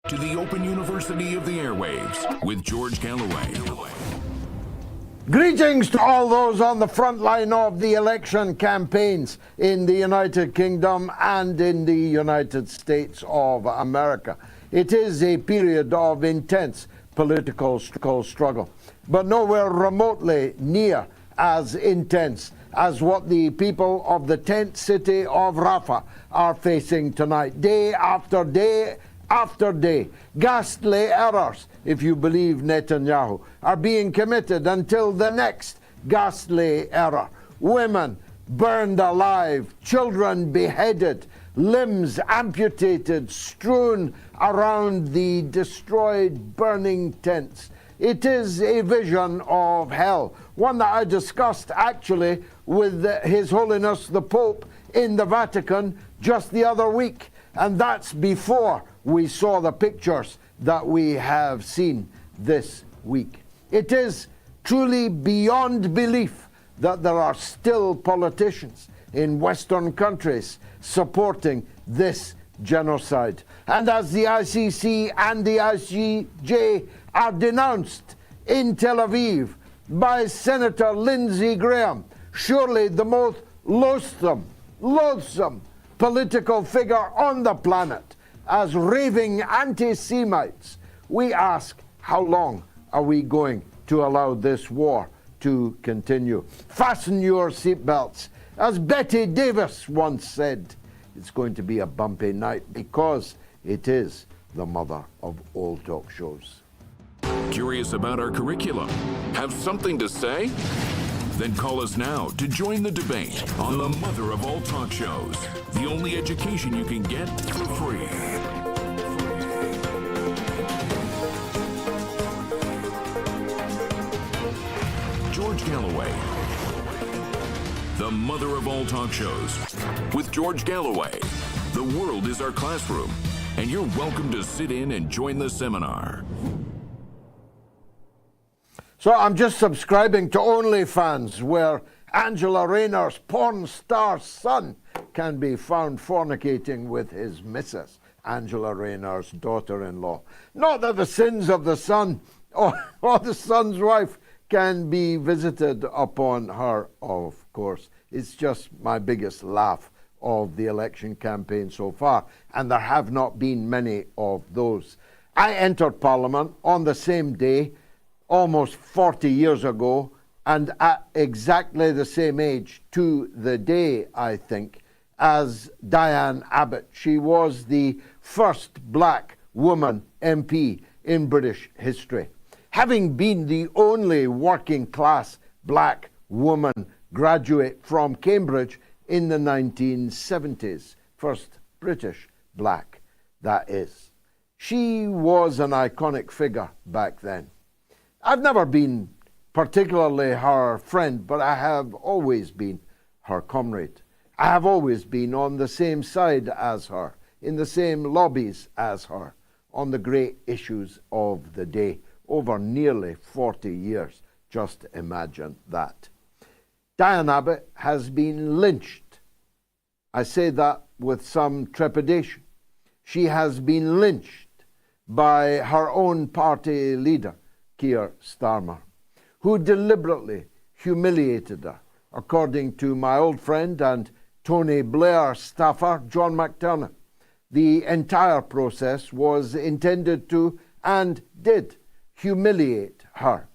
to the Open University of the Airwaves with George Galloway. Greetings to all those on the front line of the election campaigns in the United Kingdom and in the United States of America. It is a period of intense political struggle, but nowhere remotely near as intense as what the people of the tent city of Rafah are facing tonight. Day after day after day, ghastly errors, if you believe Netanyahu, are being committed until the next ghastly error. Women burned alive, children beheaded, limbs amputated, strewn around the destroyed, burning tents. It is a vision of hell, one that I discussed actually with His Holiness the Pope in the Vatican just the other week. And that's before we saw the pictures that we have seen this week. It is truly beyond belief that there are still politicians in Western countries supporting this genocide. And as the ICC and the ICJ are denounced in Tel Aviv by Senator Lindsey Graham, surely the most loathsome political figure on the planet, as raving anti-Semites, we ask, how long are we going to allow this war to continue? Fasten your seatbelts. As Betty Davis once said, it's going to be a bumpy night because it is the mother of all talk shows. Curious about our curriculum? Have something to say? Then call us now to join the debate on the mother of all talk shows, the only education you can get for free. George Galloway, the mother of all talk shows. With George Galloway, the world is our classroom, and you're welcome to sit in and join the seminar. So I'm just subscribing to OnlyFans, where Angela Rayner's porn star son can be found fornicating with his missus, Angela Rayner's daughter-in-law. Not that the sins of the son or the son's wife can be visited upon her, of course. It's just my biggest laugh of the election campaign so far, and there have not been many of those. I entered Parliament on the same day, almost 40 years ago, and at exactly the same age to the day, I think, as DianeAbbott. She was the first black woman MP in British history, having been the only working class black woman graduate from Cambridge in the 1970s, first British black, that is. She was an iconic figure back then. I've never been particularly her friend, but I have always been her comrade. I have always been on the same side as her, in the same lobbies as her, on the great issues of the day, over nearly 40 years. Just imagine that. DianeAbbott has been lynched. I say that with some trepidation. She has been lynched by her own party leader, Keir Starmer, who deliberately humiliated her, according to my old friend and Tony Blair staffer, John McTernan. The entire process was intended to, and did, humiliate her.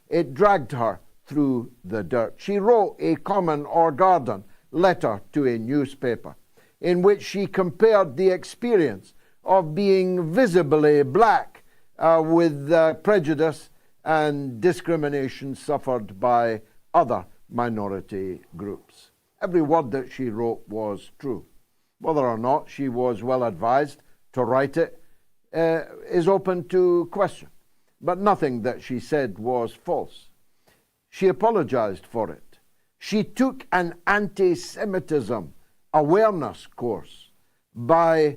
It dragged her through the dirt. She wrote a common or garden letter to a newspaper in which she compared the experience of being visibly black with prejudice and discrimination suffered by other minority groups. Every word that she wrote was true. Whether or not she was well advised to write it is open to question. But nothing that she said was false. She apologized for it. She took an anti-Semitism awareness course by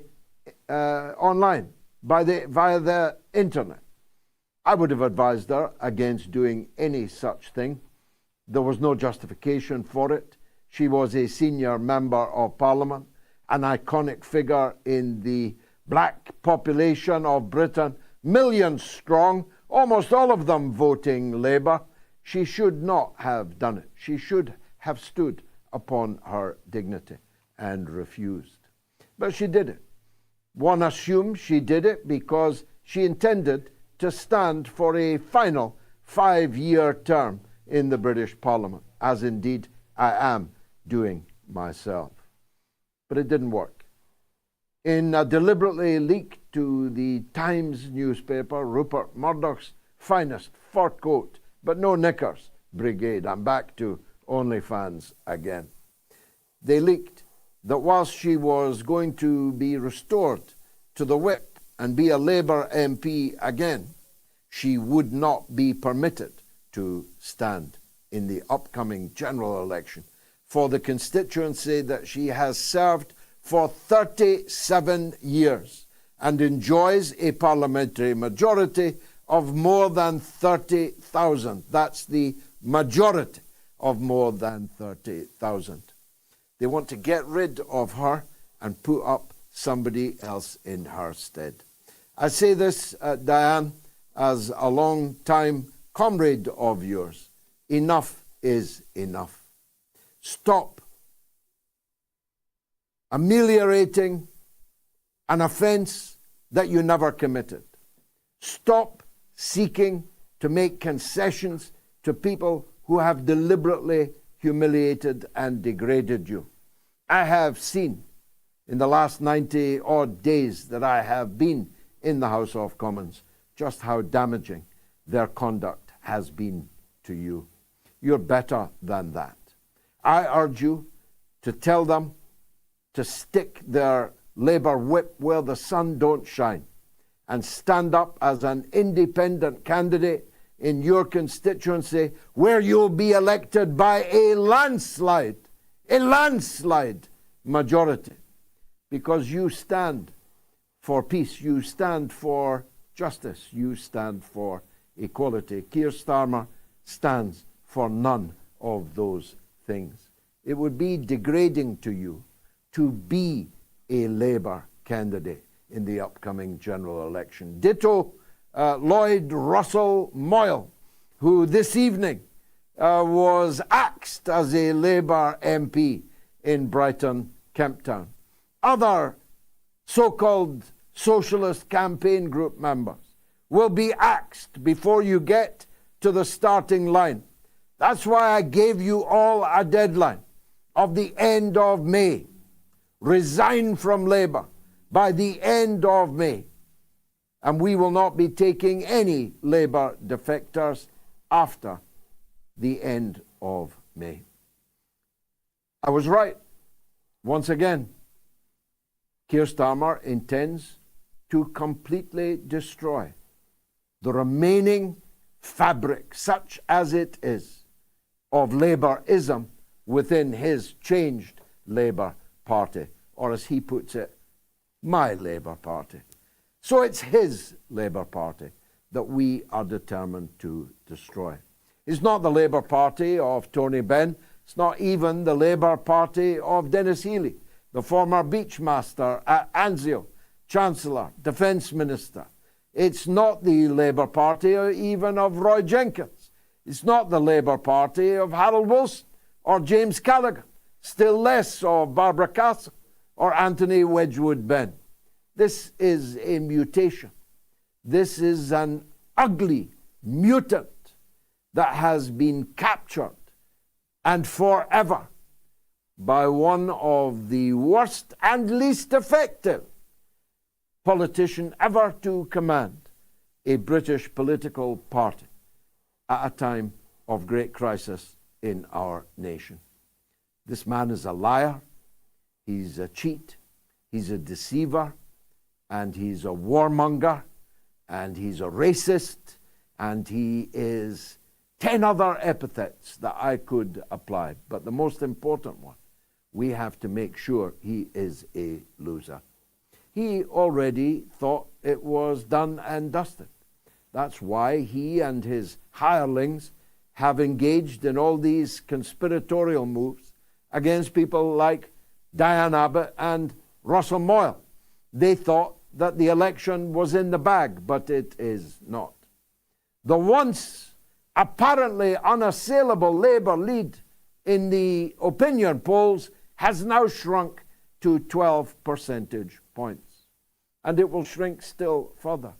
online, via the internet. I would have advised her against doing any such thing. There was no justification for it. She was a senior member of Parliament, an iconic figure in the black population of Britain, millions strong, almost all of them voting Labour, she should not have done it. She should have stood upon her dignity and refused. But she did it. One assumes she did it because she intended to stand for a final 5-year term in the British Parliament, as indeed I am doing myself. But it didn't work. In a deliberately leaked to the Times newspaper, Rupert Murdoch's finest fur coat, but no knickers brigade. I'm back to OnlyFans again. They leaked that whilst she was going to be restored to the whip and be a Labour MP again, she would not be permitted to stand in the upcoming general election for the constituency that she has served for 37 years and enjoys a parliamentary majority of more than 30,000. That's the majority of more than 30,000. They want to get rid of her and put up somebody else in her stead. I say this, Diane, as a long-time comrade of yours. Enough is enough. Stop ameliorating an offence that you never committed. Stop seeking to make concessions to people who have deliberately humiliated and degraded you. I have seen in the last 90-odd days that I have been in the House of Commons just how damaging their conduct has been to you. You're better than that. I urge you to tell them to stick their Labour whip where the sun don't shine and stand up as an independent candidate in your constituency where you'll be elected by a landslide majority, because you stand for peace, you stand for justice, you stand for equality. Keir Starmer stands for none of those things. It would be degrading to you to be a Labour candidate in the upcoming general election. Ditto Lloyd Russell Moyle, who this evening was axed as a Labour MP in Brighton, Kemptown. Other so-called socialist campaign group members will be axed before you get to the starting line. That's why I gave you all a deadline of the end of May. Resign from Labour by the end of May. And we will not be taking any Labour defectors after the end of May. I was right. Once again, Keir Starmer intends to completely destroy the remaining fabric, such as it is, of Labourism within his changed Labour Party, or as he puts it, my Labour Party. So it's his Labour Party that we are determined to destroy. It's not the Labour Party of Tony Benn. It's not even the Labour Party of Dennis Healey, the former beachmaster at Anzio, Chancellor, Defence Minister. It's not the Labour Party even of Roy Jenkins. It's not the Labour Party of Harold Wilson or James Callaghan, still less of Barbara Castle or Anthony Wedgwood Benn. This is a mutation. This is an ugly mutant that has been captured and forever by one of the worst and least effective politician ever to command a British political party at a time of great crisis in our nation. This man is a liar, he's a cheat, he's a deceiver, and he's a warmonger, and he's a racist, and he is 10 other epithets that I could apply. But the most important one, we have to make sure he is a loser. He already thought it was done and dusted. That's why he and his hirelings have engaged in all these conspiratorial moves against people like DianeAbbott and Russell Moyle. They thought that the election was in the bag, but it is not. The once apparently unassailable Labour lead in the opinion polls has now shrunk to 12 percentage points, and it will shrink still further.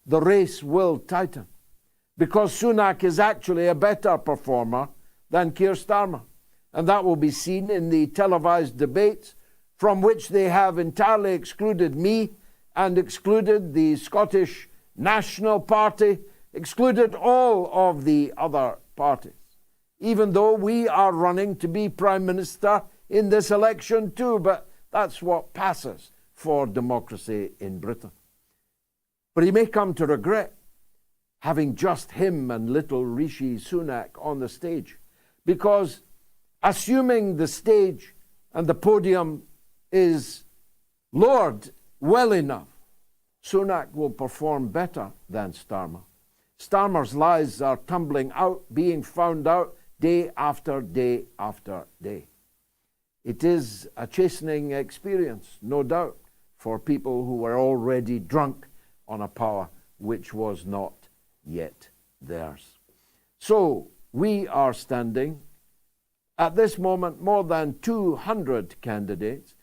The race will tighten because Sunak is actually a better performer than Keir Starmer, and that will be seen in the televised debates from which they have entirely excluded me and excluded the Scottish National Party, excluded all of the other parties, even though we are running to be Prime Minister in this election too, but that's what passes for democracy in Britain. But he may come to regret having just him and little Rishi Sunak on the stage, because assuming the stage and the podium is lowered well enough, Sunak will perform better than Starmer. Starmer's lies are tumbling out, being found out day after day after day. It is a chastening experience, no doubt, for people who were already drunk on a power which was not yet theirs. So we are standing at this moment more than 200 candidates.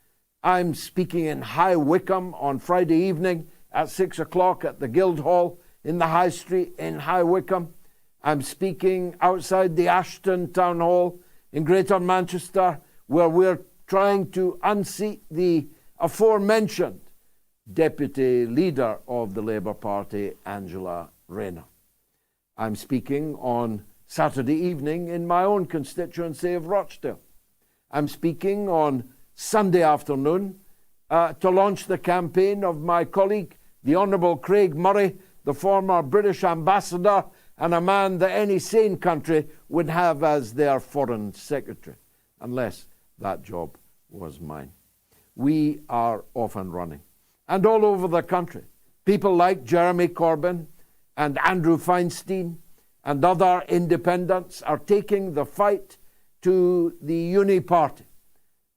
I'm speaking in High Wycombe on Friday evening at 6 o'clock at the Guildhall in the High Street in High Wycombe. I'm speaking outside the Ashton Town Hall in Greater Manchester, where we're trying to unseat the aforementioned Deputy Leader of the Labour Party, Angela Rayner. I'm speaking on Saturday evening in my own constituency of Rochdale. I'm speaking on Sunday afternoon to launch the campaign of my colleague, the Honourable Craig Murray, the former British ambassador and a man that any sane country would have as their foreign secretary, unless that job was mine. We are off and running. And all over the country, people like Jeremy Corbyn and Andrew Feinstein and other independents are taking the fight to the Uni Party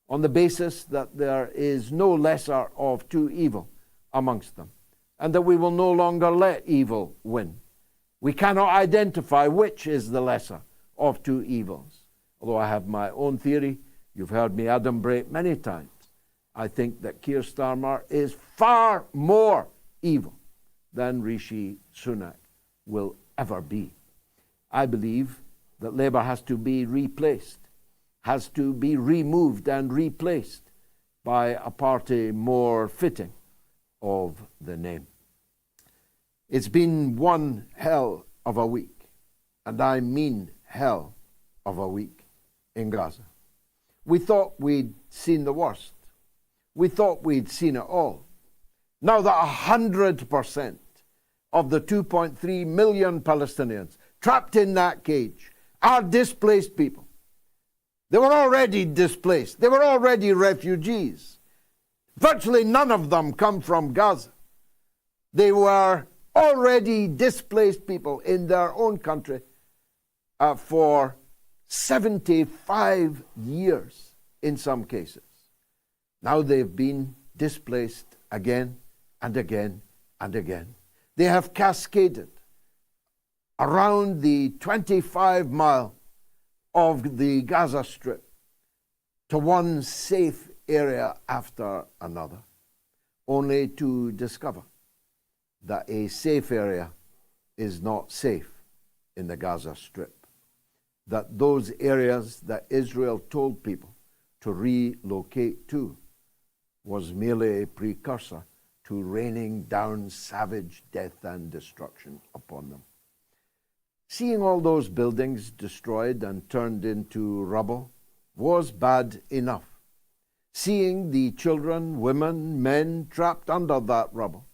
on the basis that there is no lesser of two evil amongst them, and that we will no longer let evil win. We cannot identify which is the lesser of two evils. Although I have my own theory, you've heard me adumbrate many times. I think that Keir Starmer is far more evil than Rishi Sunak will ever be. I believe that Labour has to be replaced, has to be removed and replaced by a party more fitting of the name. It's been one hell of a week, and I mean hell of a week in Gaza. We thought we'd seen the worst. We thought we'd seen it all. Now that 100% of the 2.3 million Palestinians trapped in that cage are displaced people. They were already displaced. They were already refugees. Virtually none of them come from Gaza. They were already displaced people in their own country for 75 years in some cases. Now they've been displaced again and again and again. They have cascaded around the 25-mile of the Gaza Strip to one safe area after another, only to discover that a safe area is not safe in the Gaza Strip, that those areas that Israel told people to relocate to was merely a precursor to raining down savage death and destruction upon them. Seeing all those buildings destroyed and turned into rubble was bad enough. Seeing the children, women, men trapped under that rubble,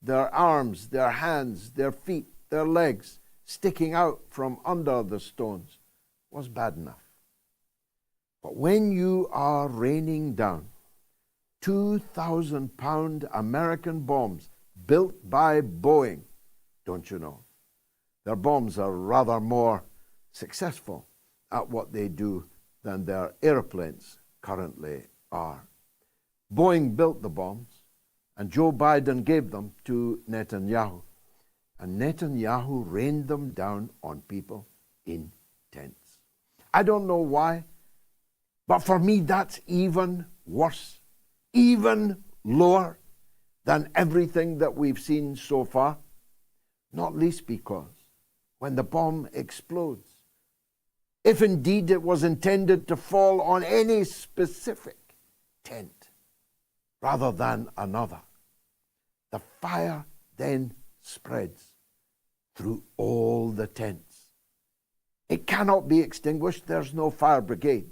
their arms, their hands, their feet, their legs sticking out from under the stones was bad enough. But when you are raining down 2,000-pound American bombs built by Boeing, don't you know, their bombs are rather more successful at what they do than their airplanes currently are. Boeing built the bombs, And Joe Biden gave them to Netanyahu. And Netanyahu rained them down on people in tents. I don't know why, but for me that's even worse, even lower than everything that we've seen so far, not least because when the bomb explodes, if indeed it was intended to fall on any specific tent rather than another, the fire then spreads through all the tents. It cannot be extinguished. There's no fire brigade.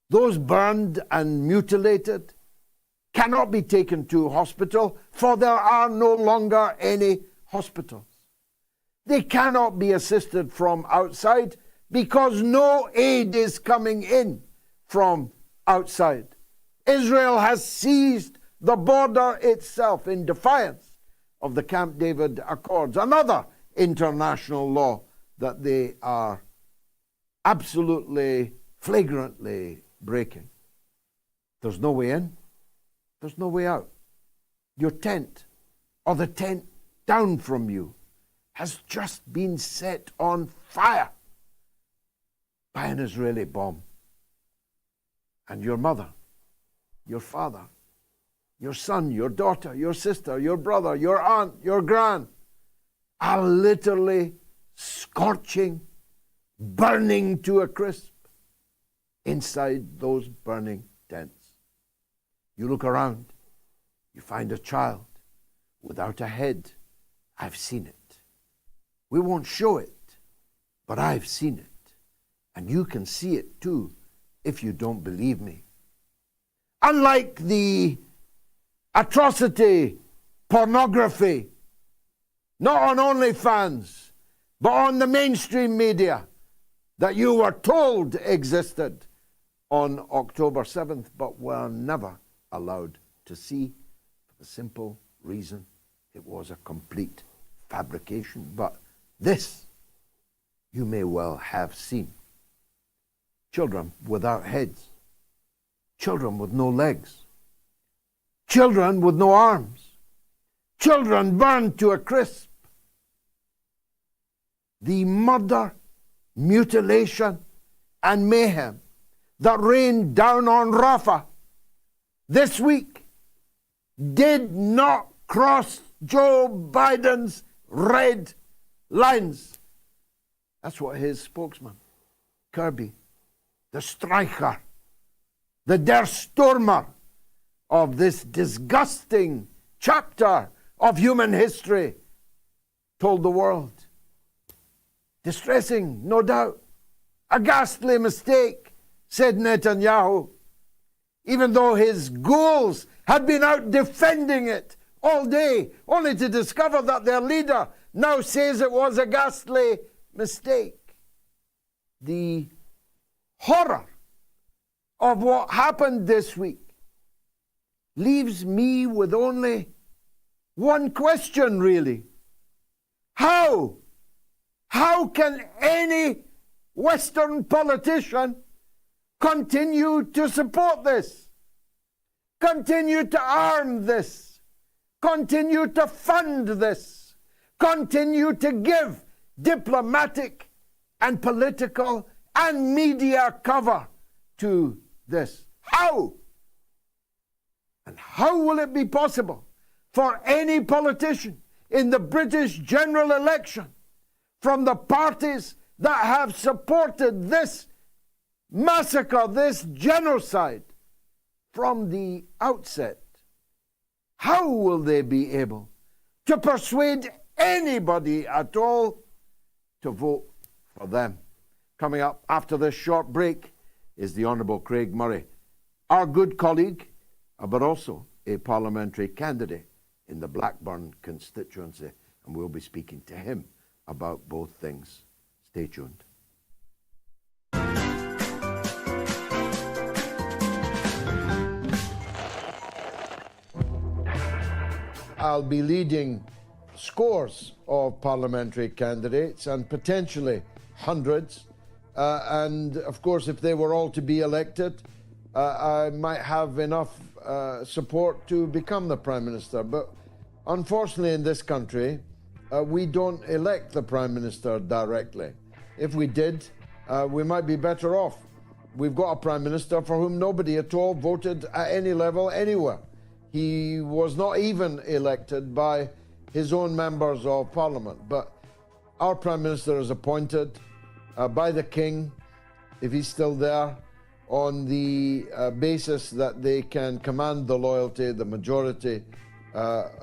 Those burned and mutilated cannot be taken to hospital, for there are no longer any hospitals. They cannot be assisted from outside because no aid is coming in from outside. Israel has seized the border itself in defiance of the Camp David Accords, another international law that they are absolutely, flagrantly breaking. There's no way in, there's no way out. Your tent, or the tent down from you, has just been set on fire by an Israeli bomb. And your mother, your father, your son, your daughter, your sister, your brother, your aunt, your gran are literally scorching, burning to a crisp inside those burning tents. You look around, you find a child without a head. I've seen it. We won't show it, but I've seen it. And you can see it too if you don't believe me. Unlike the atrocity, pornography, not on OnlyFans, but on the mainstream media that you were told existed on October 7th, but were never allowed to see for the simple reason it was a complete fabrication. But this you may well have seen. Children without heads, children with no legs, children with no arms, children burned to a crisp. The murder, mutilation, and mayhem that rained down on Rafah this week did not cross Joe Biden's red lines. That's what his spokesman, Kirby, the striker, the Der Stormer of this disgusting chapter of human history, told the world. Distressing, no doubt. A ghastly mistake, said Netanyahu, even though his ghouls had been out defending it all day, only to discover that their leader now says it was a ghastly mistake. The horror of what happened this week leaves me with only one question, really. How can any Western politician continue to support this, continue to arm this, continue to fund this, continue to give diplomatic and political and media cover to this? How? And how will it be possible for any politician in the British general election from the parties that have supported this massacre, this genocide from the outset, how will they be able to persuade anybody at all to vote for them? Coming up after this short break is the Honourable Craig Murray, our good colleague, but also a parliamentary candidate in the Blackburn constituency, and we'll be speaking to him about both things. Stay tuned. I'll be leading scores of parliamentary candidates and potentially hundreds. And of course, if they were all to be elected, I might have enough support to become the Prime Minister. But unfortunately in this country, we don't elect the Prime Minister directly. If we did, we might be better off. We've got a Prime Minister for whom nobody at all voted at any level anywhere. He was not even elected by his own members of Parliament. But our Prime Minister is appointed by the King, if he's still there, on the basis that they can command the loyalty, the majority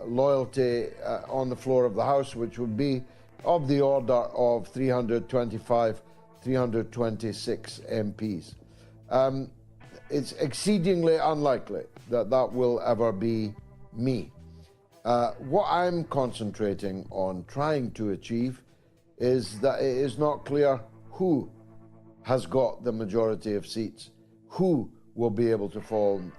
loyalty on the floor of the House, which would be of the order of 325, 326 MPs. It's exceedingly unlikely that that will ever be me. What I'm concentrating on trying to achieve is that it is not clear who has got the majority of seats, who will be able to form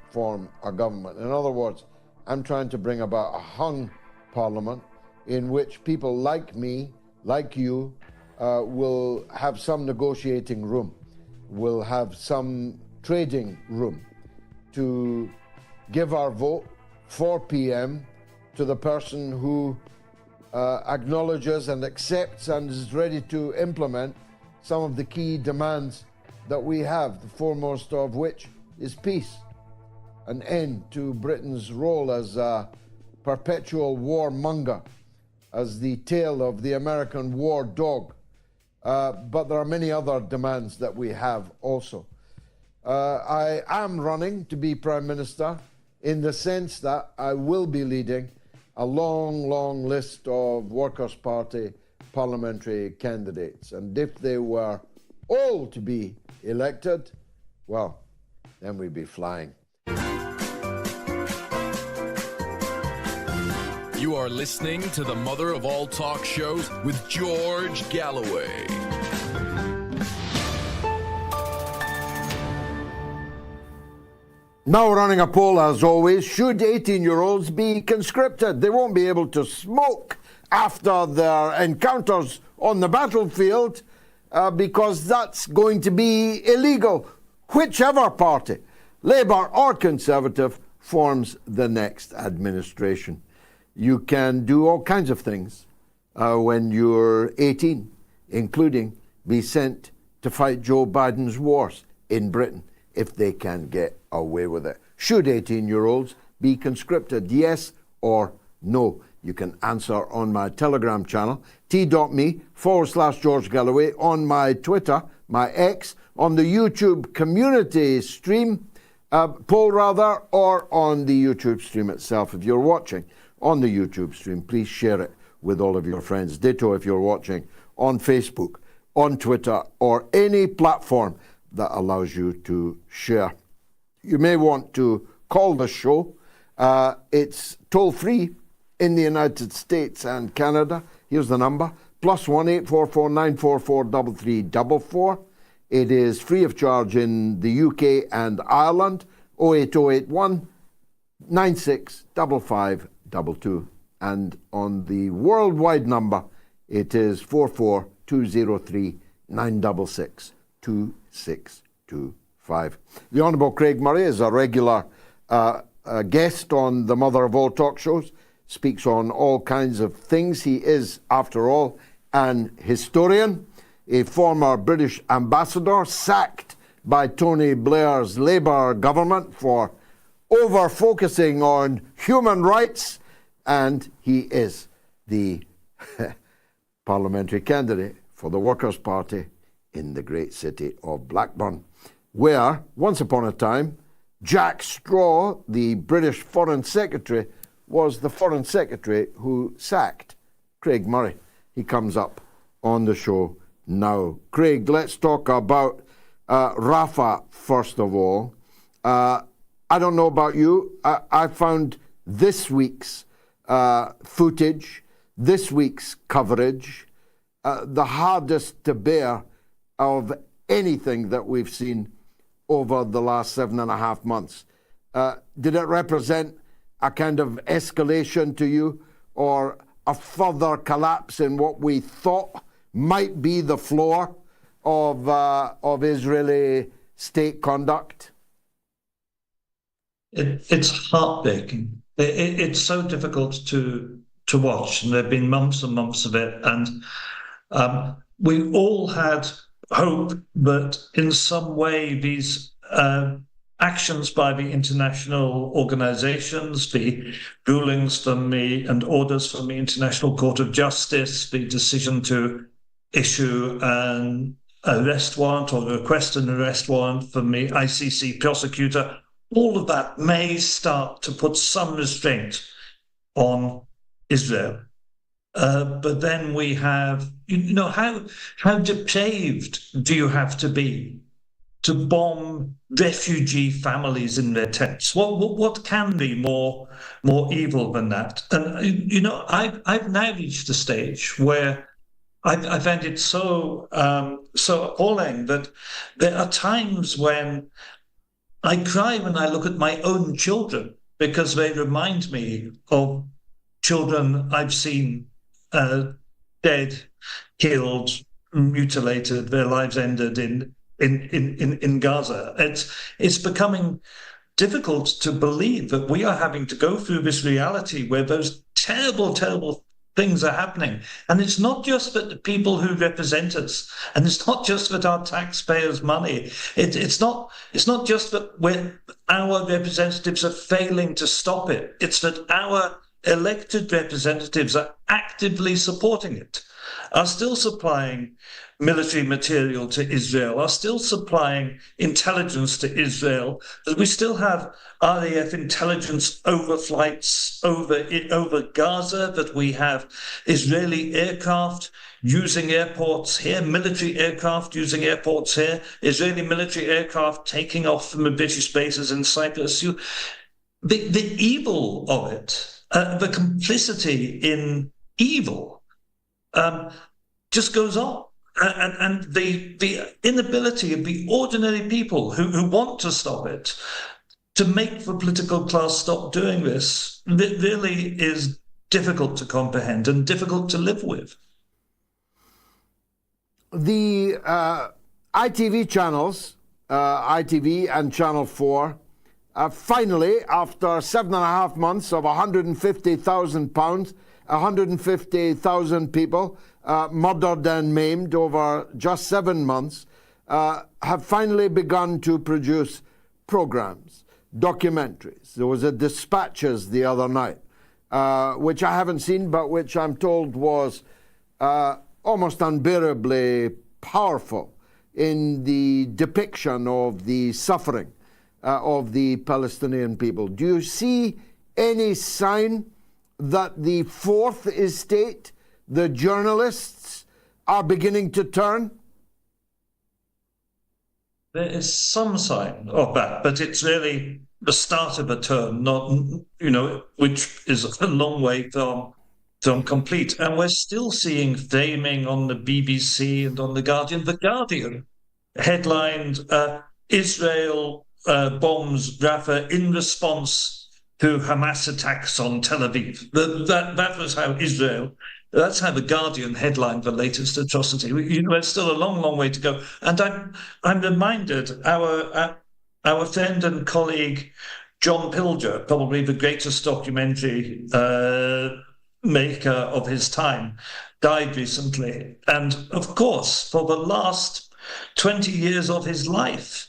a government. In other words, I'm trying to bring about a hung parliament in which people like me, like you, will have some negotiating room, will have some trading room to give our vote 4 p.m. to the person who acknowledges and accepts and is ready to implement some of the key demands that we have, the foremost of which is peace, an end to Britain's role as a perpetual warmonger, as the tail of the American war dog. But there are many other demands that we have also. I am running to be Prime Minister in the sense that I will be leading a long, long list of Workers' Party parliamentary candidates. And if they were all to be elected, well, then we'd be flying. You are listening to the mother of all talk shows with George Galloway. Now running a poll, as always, should 18-year-olds be conscripted? They won't be able to smoke after their encounters on the battlefield because that's going to be illegal, whichever party, Labour or Conservative, forms the next administration. You can do all kinds of things when you're 18, including be sent to fight Joe Biden's wars in Britain, if they can get away with it. Should 18-year-olds be conscripted, yes or no? You can answer on my Telegram channel, t.me/George Galloway, on my Twitter, my X, on the YouTube community stream, poll rather, or on the YouTube stream itself. If you're watching on the YouTube stream, please share it with all of your friends. Ditto if you're watching on Facebook, on Twitter, or any platform that allows you to share. You may want to call the show. It's toll-free in the United States and Canada. Here's the number, +1 844 944 3344. It is free of charge in the UK and Ireland, 08081 965522. And on the worldwide number, it is 44203 966 2625. The Honourable Craig Murray is a regular guest on the mother of all talk shows, speaks on all kinds of things. He is, after all, an historian, a former British ambassador, sacked by Tony Blair's Labour government for over-focusing on human rights, and he is the parliamentary candidate for the Workers' Party in the great city of Blackburn, where, once upon a time, Jack Straw, the British Foreign Secretary, was the Foreign Secretary who sacked Craig Murray. He comes up on the show now. Craig, let's talk about Rafah first of all. I don't know about you. I found this week's footage, this week's coverage, the hardest to bear of anything that we've seen over the last 7.5 months. Did it represent a kind of escalation to you, or a further collapse in what we thought might be the floor of Israeli state conduct? It's heartbreaking. It's so difficult to watch, and there have been months and months of it. And we all had hope that in some way these actions by the international organizations, the rulings from and orders from the International Court of Justice, the decision to issue an arrest warrant or request an arrest warrant from the ICC prosecutor, all of that may start to put some restraint on Israel. But then we have, how depraved do you have to be to bomb refugee families in their tents? What can be more evil than that? And I've now reached a stage where I find it so appalling that there are times when I cry when I look at my own children, because they remind me of children I've seen dead, killed, mutilated, their lives ended in Gaza. It's becoming difficult to believe that we are having to go through this reality where those terrible, terrible things are happening. And it's not just that the people who represent us, and it's not just that our taxpayers' money, it's not just that our representatives are failing to stop it. It's that our elected representatives are actively supporting it, are still supplying military material to Israel, are still supplying intelligence to Israel, that we still have RAF intelligence overflights over Gaza, that we have Israeli aircraft using airports here, military aircraft using airports here, Israeli military aircraft taking off from the British bases in Cyprus. The evil of it, the complicity in evil, just goes on. And the inability of the ordinary people who want to stop it to make the political class stop doing this, it really is difficult to comprehend and difficult to live with. The ITV channels, ITV and Channel 4, finally, after 7.5 months of £150,000, 150,000 people murdered and maimed over just 7 months, have finally begun to produce programs, documentaries. There was a Dispatches the other night, which I haven't seen, but which I'm told was almost unbearably powerful in the depiction of the suffering of the Palestinian people. Do you see any sign that the fourth estate, the journalists, are beginning to turn? There is some sign of that, but it's really the start of a turn, not, which is a long way from complete. And we're still seeing framing on the BBC and on The Guardian. The Guardian headlined, Israel bombs Rafah in response to Hamas attacks on Tel Aviv. That was how that's how The Guardian headlined the latest atrocity. There's still a long, long way to go. And I'm reminded, our friend and colleague John Pilger, probably the greatest documentary maker of his time, died recently. And of course, for the last 20 years of his life,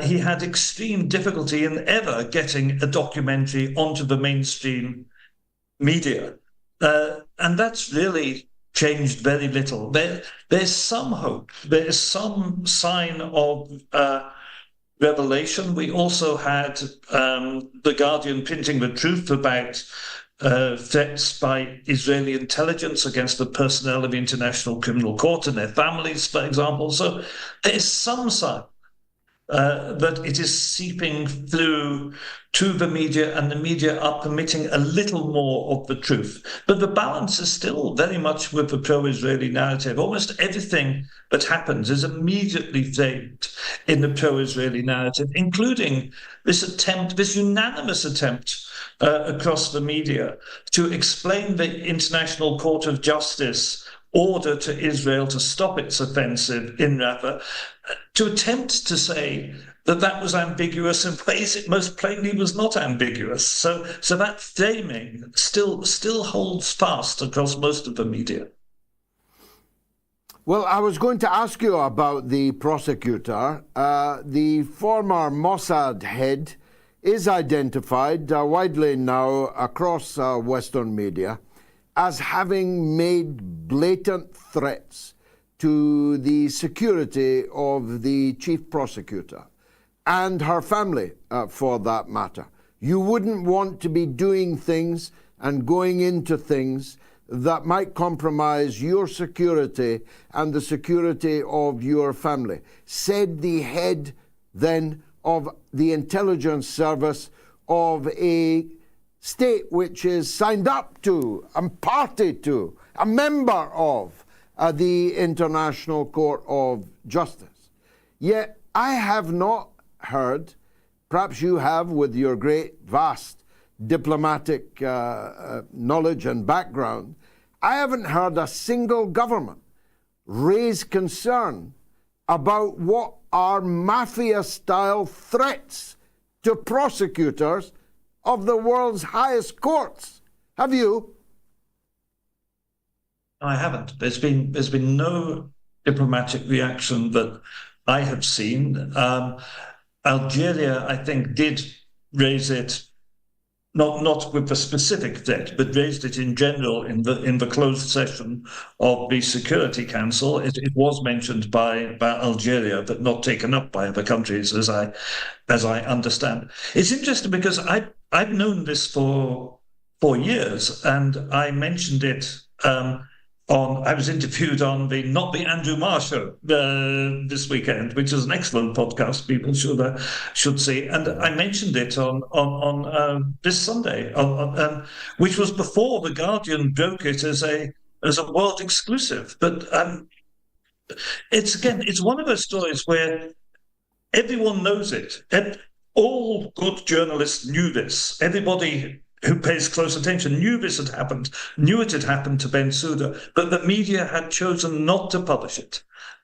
he had extreme difficulty in ever getting a documentary onto the mainstream media. And that's really changed very little. There's some hope. There's some sign of revelation. We also had The Guardian printing the truth about threats by Israeli intelligence against the personnel of the International Criminal Court and their families, for example. So there is some sign that it is seeping through to the media, and the media are permitting a little more of the truth. But the balance is still very much with the pro-Israeli narrative. Almost everything that happens is immediately framed in the pro-Israeli narrative, including this unanimous attempt across the media to explain the International Court of Justice order to Israel to stop its offensive in Rafah, to attempt to say that that was ambiguous in ways it most plainly was not ambiguous. So that framing still holds fast across most of the media. Well, I was going to ask you about the prosecutor. The former Mossad head is identified widely now across Western media as having made blatant threats to the security of the chief prosecutor and her family, for that matter. You wouldn't want to be doing things and going into things that might compromise your security and the security of your family, said the head then of the intelligence service of a state which is signed up to and party to, a member of the International Court of Justice. Yet I have not heard, perhaps you have with your great, vast diplomatic knowledge and background, I haven't heard a single government raise concern about what are mafia-style threats to prosecutors of the world's highest courts. Have you? I haven't. There's been no diplomatic reaction that I have seen. Algeria, I think, did raise it, not with the specific threat, but raised it in general in the closed session of the Security Council. It was mentioned by Algeria, but not taken up by other countries, as I understand. It's interesting because I've known this for years, and I mentioned it I was interviewed on not the Andrew Marr show this weekend, which is an excellent podcast people should see. And I mentioned it on this Sunday, which was before The Guardian broke it as a world exclusive. But it's one of those stories where everyone knows it. All good journalists knew this. Everybody who pays close attention knew this had happened, knew it had happened to Bensouda, but the media had chosen not to publish it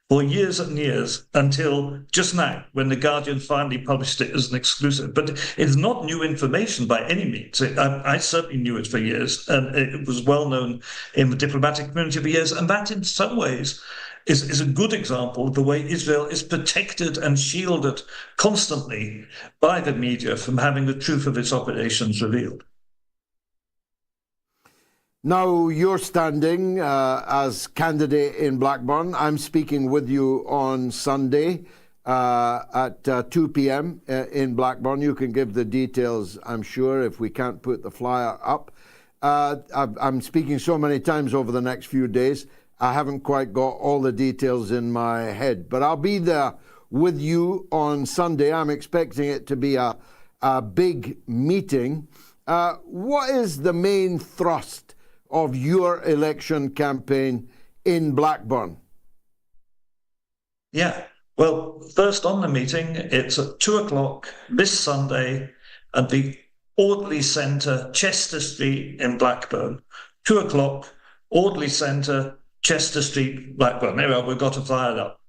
for years and years until just now, when The Guardian finally published it as an exclusive. But it's not new information by any means. I certainly knew it for years, and it was well known in the diplomatic community for years, and that in some ways is a good example of the way Israel is protected and shielded constantly by the media from having the truth of its operations revealed. Now you're standing as candidate in Blackburn. I'm speaking with you on Sunday at 2 p.m. In Blackburn. You can give the details, I'm sure, if we can't put the flyer up. I'm speaking so many times over the next few days, I haven't quite got all the details in my head. But I'll be there with you on Sunday. I'm expecting it to be a big meeting. What is the main thrust of your election campaign in Blackburn? Yeah, well, first on the meeting, it's at 2:00 this Sunday at the Audley Centre, Chester Street in Blackburn. 2:00, Audley Centre, Chester Street, Blackburn. There we are, we've got a flyer up.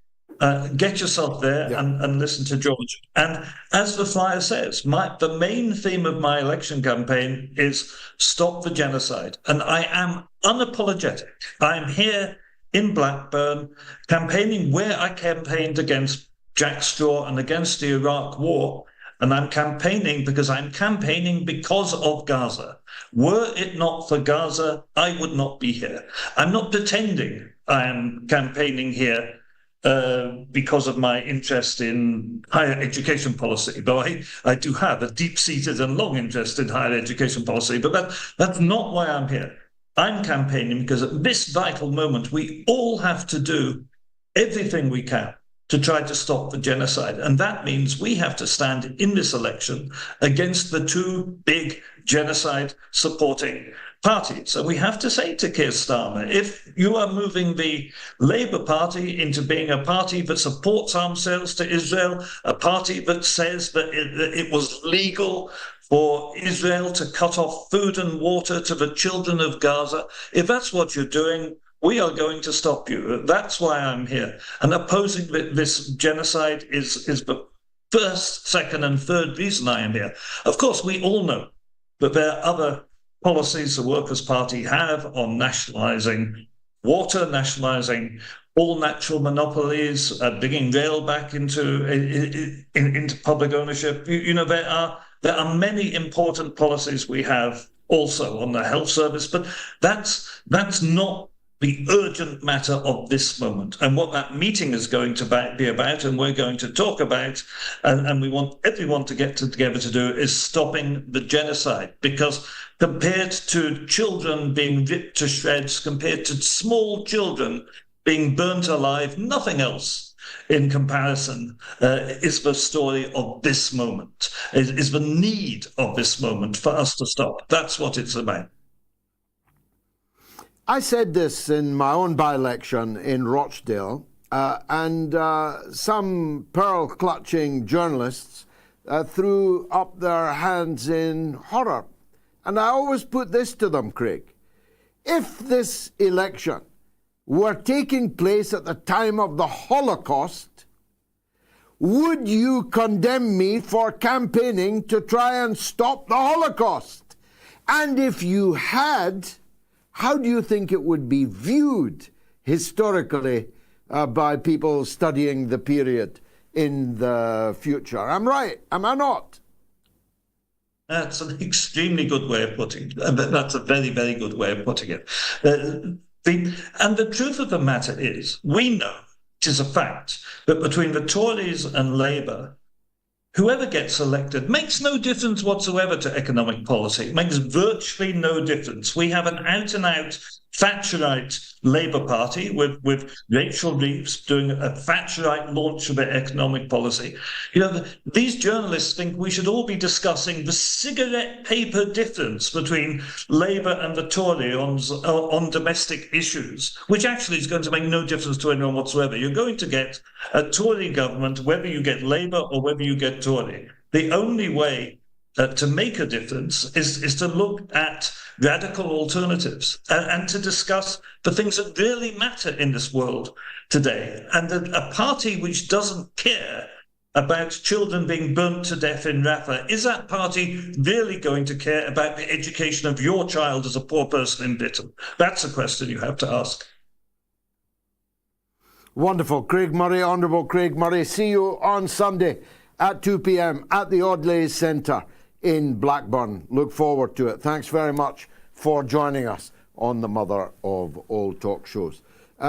Get yourself there and listen to George. And as the flyer says, the main theme of my election campaign is stop the genocide. And I am unapologetic. I'm here in Blackburn campaigning where I campaigned against Jack Straw and against the Iraq War. And I'm campaigning because of Gaza. Were it not for Gaza, I would not be here. I'm not pretending I am campaigning here because of my interest in higher education policy, though I do have a deep-seated and long interest in higher education policy, but that's not why I'm here. I'm campaigning because at this vital moment, we all have to do everything we can to try to stop the genocide. And that means we have to stand in this election against the two big genocide-supporting parties. And we have to say to Keir Starmer, if you are moving the Labour Party into being a party that supports arms sales to Israel, a party that says that it was legal for Israel to cut off food and water to the children of Gaza, if that's what you're doing, we are going to stop you. That's why I'm here. And opposing this genocide is the first, second, and third reason I am here. Of course, we all know that there are other policies the Workers' Party have on nationalising water, nationalising all natural monopolies, bringing rail back into public ownership. There are many important policies we have also on the health service, but that's not the urgent matter of this moment. And what that meeting is going to be about, and we're going to talk about, and we want everyone to get together to do, is stopping the genocide. Because compared to children being ripped to shreds, compared to small children being burnt alive, nothing else in comparison is the story of this moment, is the need of this moment for us to stop. That's what it's about. I said this in my own by-election in Rochdale, and some pearl-clutching journalists threw up their hands in horror. And I always put this to them, Craig. If this election were taking place at the time of the Holocaust, would you condemn me for campaigning to try and stop the Holocaust? And if you had, how do you think it would be viewed historically by people studying the period in the future? I'm right, am I not? That's an extremely good way of putting it. That's a very, very good way of putting it. And the truth of the matter is, we know, it is a fact, that between the Tories and Labour, whoever gets elected makes no difference whatsoever to economic policy. It makes virtually no difference. We have an out-and-out Thatcherite Labour Party with Rachel Reeves doing a Thatcherite launch of their economic policy. These journalists think we should all be discussing the cigarette paper difference between Labour and the Tory on domestic issues, which actually is going to make no difference to anyone whatsoever. You're going to get a Tory government, whether you get Labour or whether you get Tory. The only way to make a difference is to look at radical alternatives and to discuss the things that really matter in this world today. And a party which doesn't care about children being burnt to death in Rafah, is that party really going to care about the education of your child as a poor person in Britain? That's a question you have to ask. Wonderful. Craig Murray, Honourable Craig Murray. See you on Sunday at 2 p.m. at the Audley Centre in Blackburn. Look forward to it. Thanks very much for joining us on the mother of all talk shows.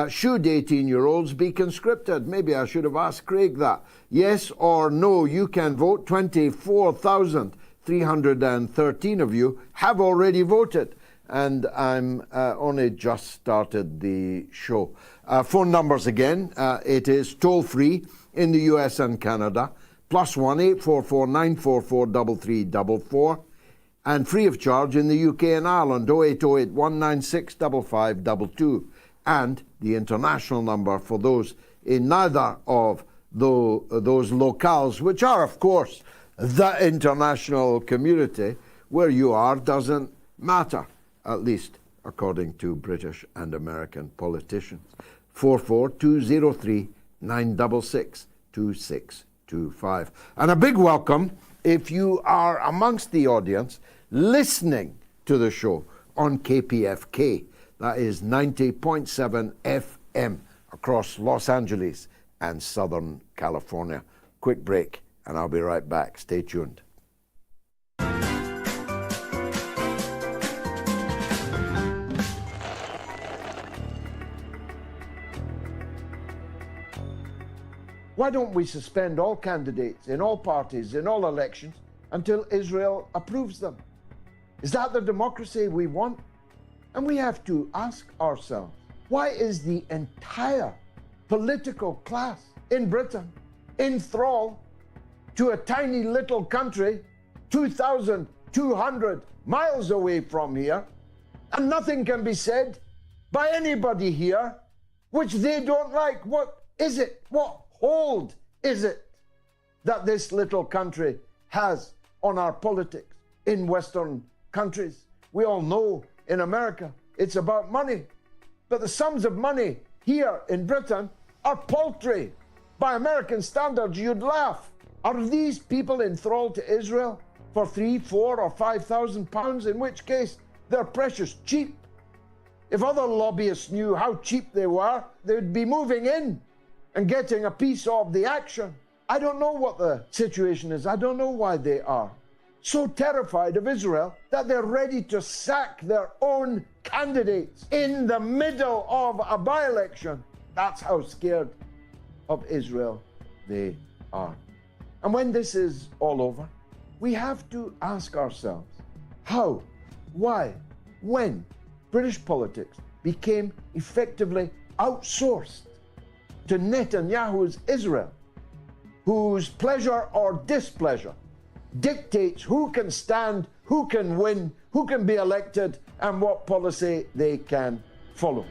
Should 18-year-olds be conscripted? Maybe I should have asked Craig that. Yes or no, you can vote. 24,313 of you have already voted, and I'm only just started the show. Phone numbers again. It is toll-free in the US and Canada. +1 844 944 3344, and free of charge in the UK and Ireland, 0808 196 5522, and the international number for those in neither of those locales, which are, of course, the international community. Where you are doesn't matter, at least according to British and American politicians. 44203 966 2625. And a big welcome if you are amongst the audience listening to the show on KPFK. That is 90.7 FM across Los Angeles and Southern California. Quick break, and I'll be right back. Stay tuned. Why don't we suspend all candidates in all parties, in all elections, until Israel approves them? Is that the democracy we want? And we have to ask ourselves, why is the entire political class in Britain in thrall to a tiny little country 2,200 miles away from here, and nothing can be said by anybody here which they don't like? What is it? What hold is it that this little country has on our politics in Western countries? We all know in America it's about money. But the sums of money here in Britain are paltry. By American standards, you'd laugh. Are these people enthralled to Israel for £3,000, £4,000 or £5,000, in which case they're precious cheap? If other lobbyists knew how cheap they were, they'd be moving in and getting a piece of the action. I don't know what the situation is. I don't know why they are so terrified of Israel that they're ready to sack their own candidates in the middle of a by-election. That's how scared of Israel they are. And when this is all over, we have to ask ourselves how, why, when British politics became effectively outsourced to Netanyahu's Israel, whose pleasure or displeasure dictates who can stand, who can win, who can be elected, and what policy they can follow.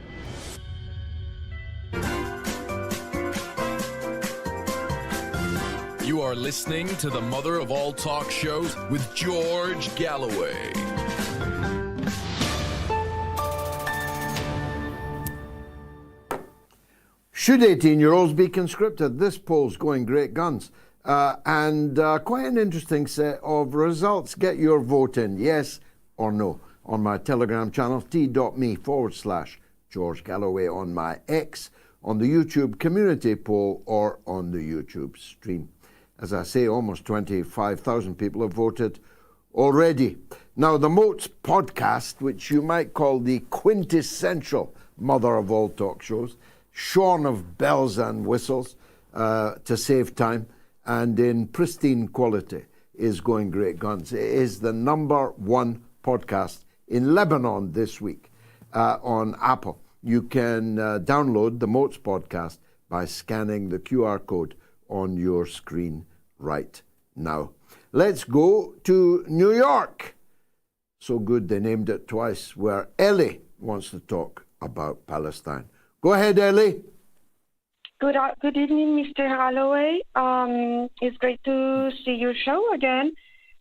You are listening to the mother of all talk shows with George Galloway. Should 18-year-olds be conscripted? This poll's going great guns. And quite an interesting set of results. Get your vote in, yes or no, on my Telegram channel, t.me/George Galloway, on my X, on the YouTube community poll, or on the YouTube stream. As I say, almost 25,000 people have voted already. Now, the MOATS podcast, which you might call the quintessential mother of all talk shows, shorn of bells and whistles to save time, and in pristine quality, is going great guns. It is the #1 podcast in Lebanon this week on Apple. You can download the MOATS podcast by scanning the QR code on your screen right now. Let's go to New York. So good they named it twice, where Ellie wants to talk about Palestine. Go ahead, Ellie. Good evening, Mr. Galloway. It's great to see your show again.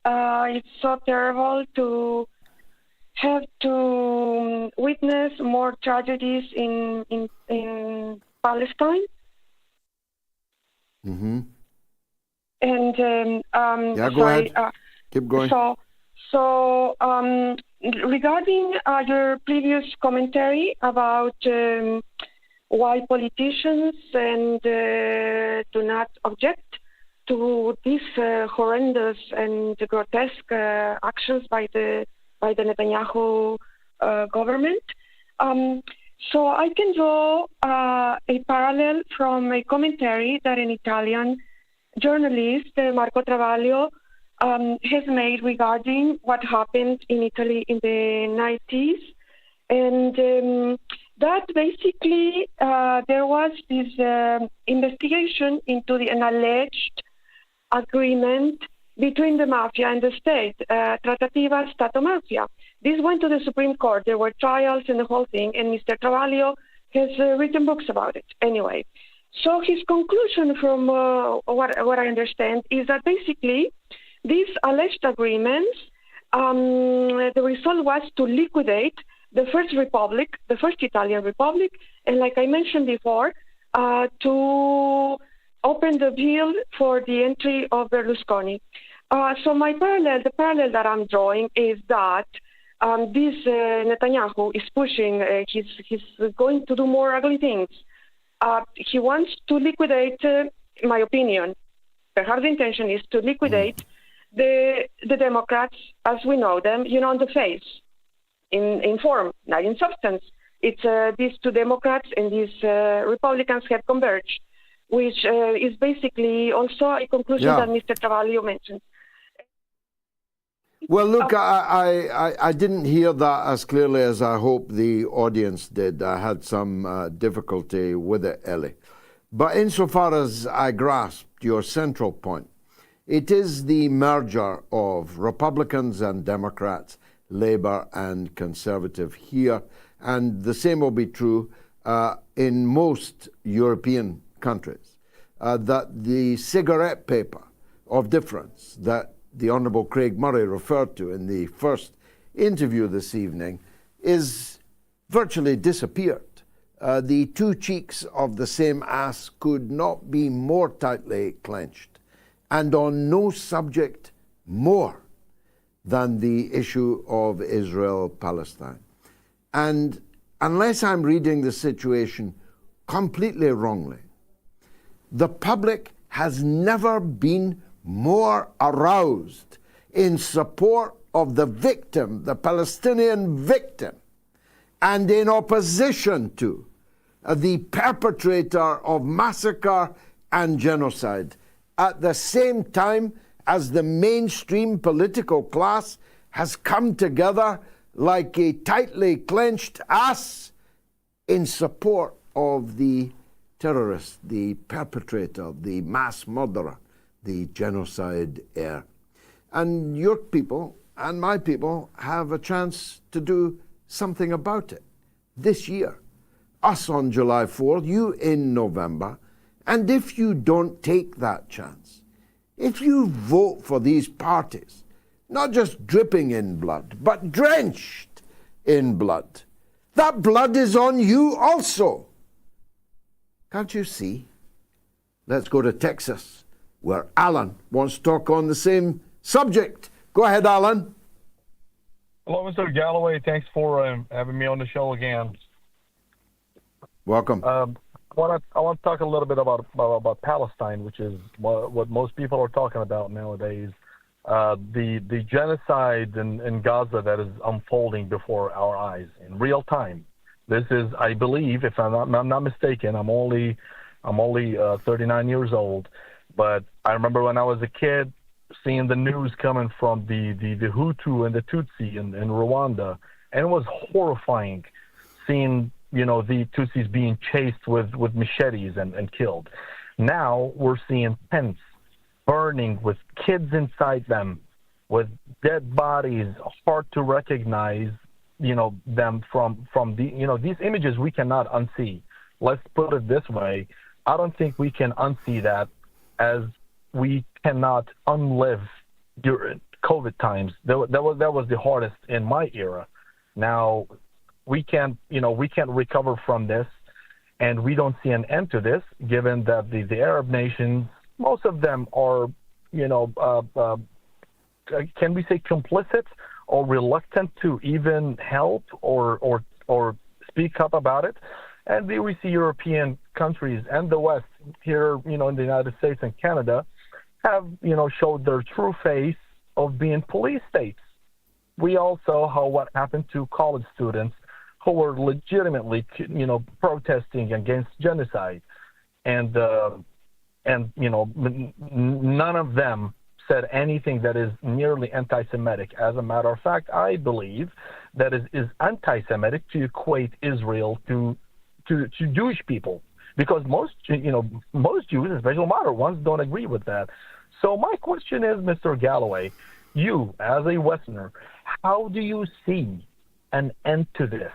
It's so terrible to have to witness more tragedies in Palestine. Mm-hmm. And yeah, go ahead. Keep going. So regarding your previous commentary about why politicians and do not object to these horrendous and grotesque actions by the Netanyahu government. So I can draw a parallel from a commentary that an Italian journalist, Marco Travaglio, has made regarding what happened in Italy in the 90s. And that basically there was this investigation into an alleged agreement between the mafia and the state, Trattativa Stato-Mafia. This went to the Supreme Court. There were trials and the whole thing, and Mr. Travaglio has written books about it. Anyway, so his conclusion from what I understand is that basically these alleged agreements, the result was to liquidate the First Republic, the First Italian Republic, and like I mentioned before, to open the bill for the entry of Berlusconi. So the parallel that I'm drawing is that this Netanyahu is pushing, he's going to do more ugly things. He wants to liquidate, in my opinion, perhaps the intention is to liquidate the Democrats as we know them, on the face, in form, not in substance. It's these two Democrats and these Republicans have converged, which is basically also a conclusion that Mr. Travaglio mentioned. Well, look, I didn't hear that as clearly as I hope the audience did. I had some difficulty with it, Ellie. But insofar as I grasped your central point, it is the merger of Republicans and Democrats, Labour and Conservative here, and the same will be true in most European countries, that the cigarette paper of difference that the Honourable Craig Murray referred to in the first interview this evening is virtually disappeared. the two cheeks of the same ass could not be more tightly clenched, and on no subject more than the issue of Israel-Palestine. And unless I'm reading the situation completely wrongly, the public has never been more aroused in support of the victim, the Palestinian victim, and in opposition to the perpetrator of massacre and genocide, at the same time as the mainstream political class has come together like a tightly clenched ass in support of the terrorist, the perpetrator, the mass murderer, the genocide heir. And your people and my people have a chance to do something about it this year. Us on July 4th, you in November. And if you don't take that chance, if you vote for these parties, not just dripping in blood, but drenched in blood, that blood is on you also. Can't you see? Let's go to Texas, where Alan wants to talk on the same subject. Go ahead, Alan. Hello, Mr. Galloway. Thanks for having me on the show again. Welcome. I want to talk a little bit about Palestine, which is what most people are talking about nowadays. The genocide in Gaza that is unfolding before our eyes in real time. This is, I believe, if I'm not mistaken, I'm only 39 years old, but I remember when I was a kid seeing the news coming from the Hutu and the Tutsi in Rwanda, and it was horrifying seeing the Tutsis being chased with machetes and killed. Now we're seeing tents burning with kids inside them, with dead bodies, hard to recognize, them from these images we cannot unsee. Let's put it this way. I don't think we can unsee that, as we cannot unlive during COVID times. That was the hardest in my era. Now we can't recover from this, and we don't see an end to this, given that the Arab nations, most of them are, can we say complicit or reluctant to even help or speak up about it. And we see European countries and the West here, in the United States and Canada, have, showed their true face of being police states. We all saw what happened to college students who were legitimately, protesting against genocide. And none of them said anything that is nearly anti-Semitic. As a matter of fact, I believe that it is anti-Semitic to equate Israel to Jewish people, because most Jews, especially modern ones, don't agree with that. So my question is, Mr. Galloway, you as a Westerner, how do you see an end to this?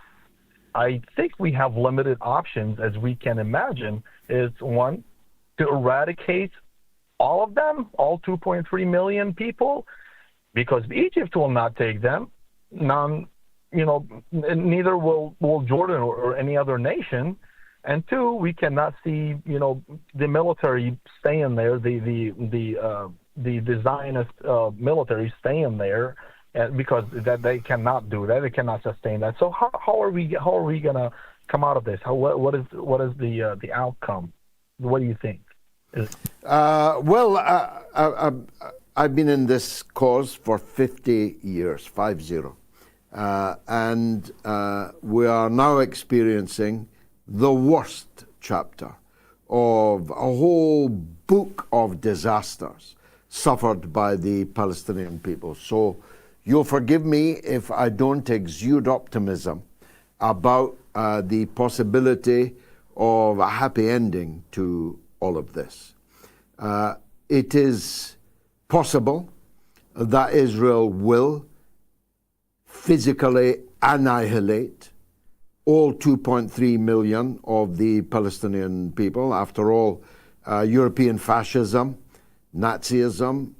I think we have limited options, as we can imagine. Is one, to eradicate all of them, all 2.3 million people, because Egypt will not take them. Neither will Jordan or any other nation. And two, we cannot see, the military staying there, the Zionist military staying there, because that they cannot do that, they cannot sustain that. So how are we gonna come out of this? What is the outcome? What do you think? I've been in this cause for 50 years, 50. And we are now experiencing the worst chapter of a whole book of disasters suffered by the Palestinian people. So you'll forgive me if I don't exude optimism about the possibility of a happy ending to all of this. It is possible that Israel will physically annihilate all 2.3 million of the Palestinian people. After all, European fascism, Nazism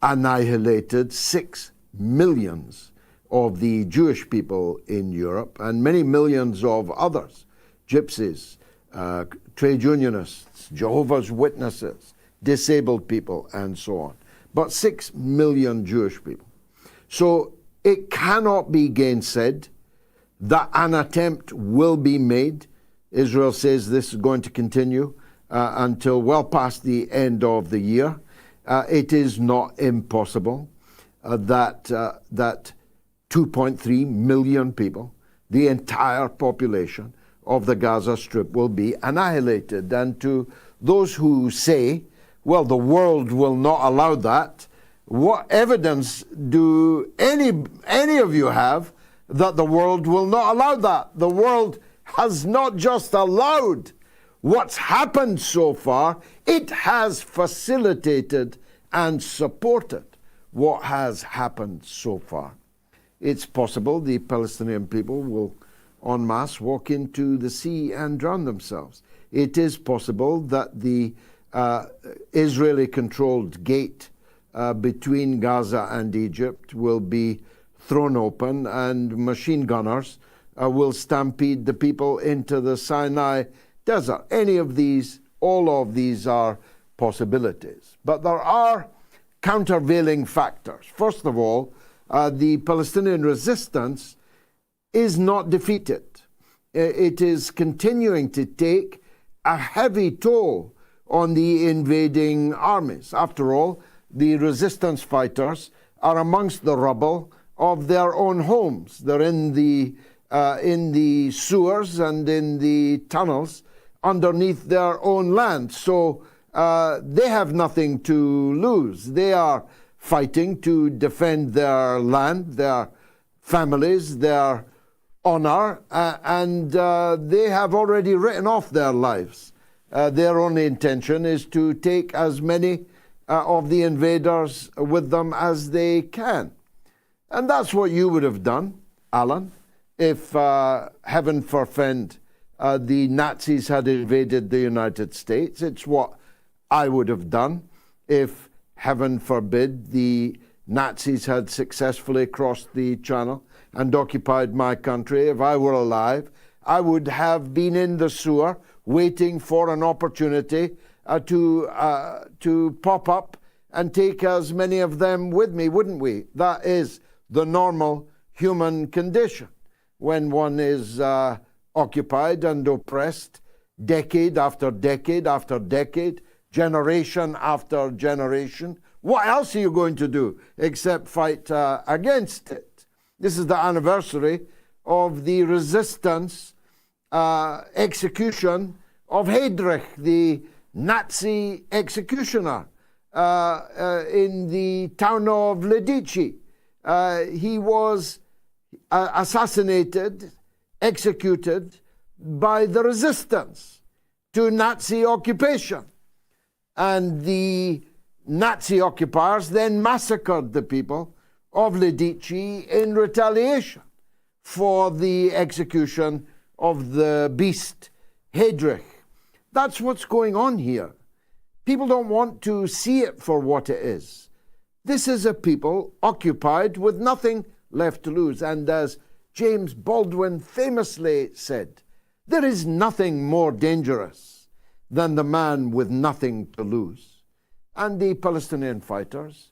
annihilated 6 millions of the Jewish people in Europe, and many millions of others gypsies, trade unionists, Jehovah's Witnesses, disabled people, and so on. But 6 million Jewish people. So it cannot be gainsaid that an attempt will be made. Israel says this is going to continue until well past the end of the year. It is not impossible that 2.3 million people, the entire population of the Gaza Strip, will be annihilated. And to those who say, well, the world will not allow that, what evidence do any of you have that the world will not allow that? The world has not just allowed what's happened so far, it has facilitated and supported what has happened so far. It's possible the Palestinian people will en masse walk into the sea and drown themselves. It is possible that the Israeli-controlled gate between Gaza and Egypt will be thrown open and machine gunners will stampede the people into the Sinai Desert. All of these are possibilities. But there are countervailing factors. First of all, the Palestinian resistance is not defeated. It is continuing to take a heavy toll on the invading armies. After all, the resistance fighters are amongst the rubble of their own homes. They're in the sewers and in the tunnels underneath their own land. So they have nothing to lose. They are fighting to defend their land, their families, their honor, and they have already written off their lives. Their only intention is to take as many of the invaders with them as they can. And that's what you would have done, Alan, if, heaven forfend, the Nazis had invaded the United States. It's what I would have done if, heaven forbid, the Nazis had successfully crossed the Channel and occupied my country. If I were alive, I would have been in the sewer waiting for an opportunity to pop up and take as many of them with me, wouldn't we? That is the normal human condition. When one is occupied and oppressed, decade after decade after decade, generation after generation, what else are you going to do except fight against it? This is the anniversary of the resistance execution of Heydrich, the Nazi executioner in the town of Ledici. He was assassinated, executed by the resistance to Nazi occupation. And the Nazi occupiers then massacred the people of Ledici in retaliation for the execution of the beast Heydrich. That's what's going on here. People don't want to see it for what it is. This is a people occupied with nothing left to lose. And as James Baldwin famously said, there is nothing more dangerous than the man with nothing to lose. And the Palestinian fighters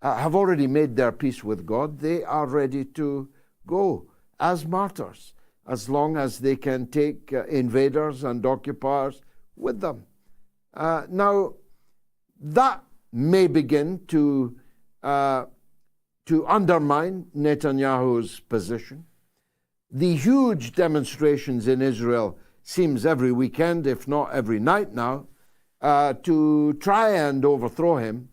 have already made their peace with God. They are ready to go as martyrs, as long as they can take invaders and occupiers with them. Now, that may begin to undermine Netanyahu's position. The huge demonstrations in Israel seems every weekend, if not every night now, to try and overthrow him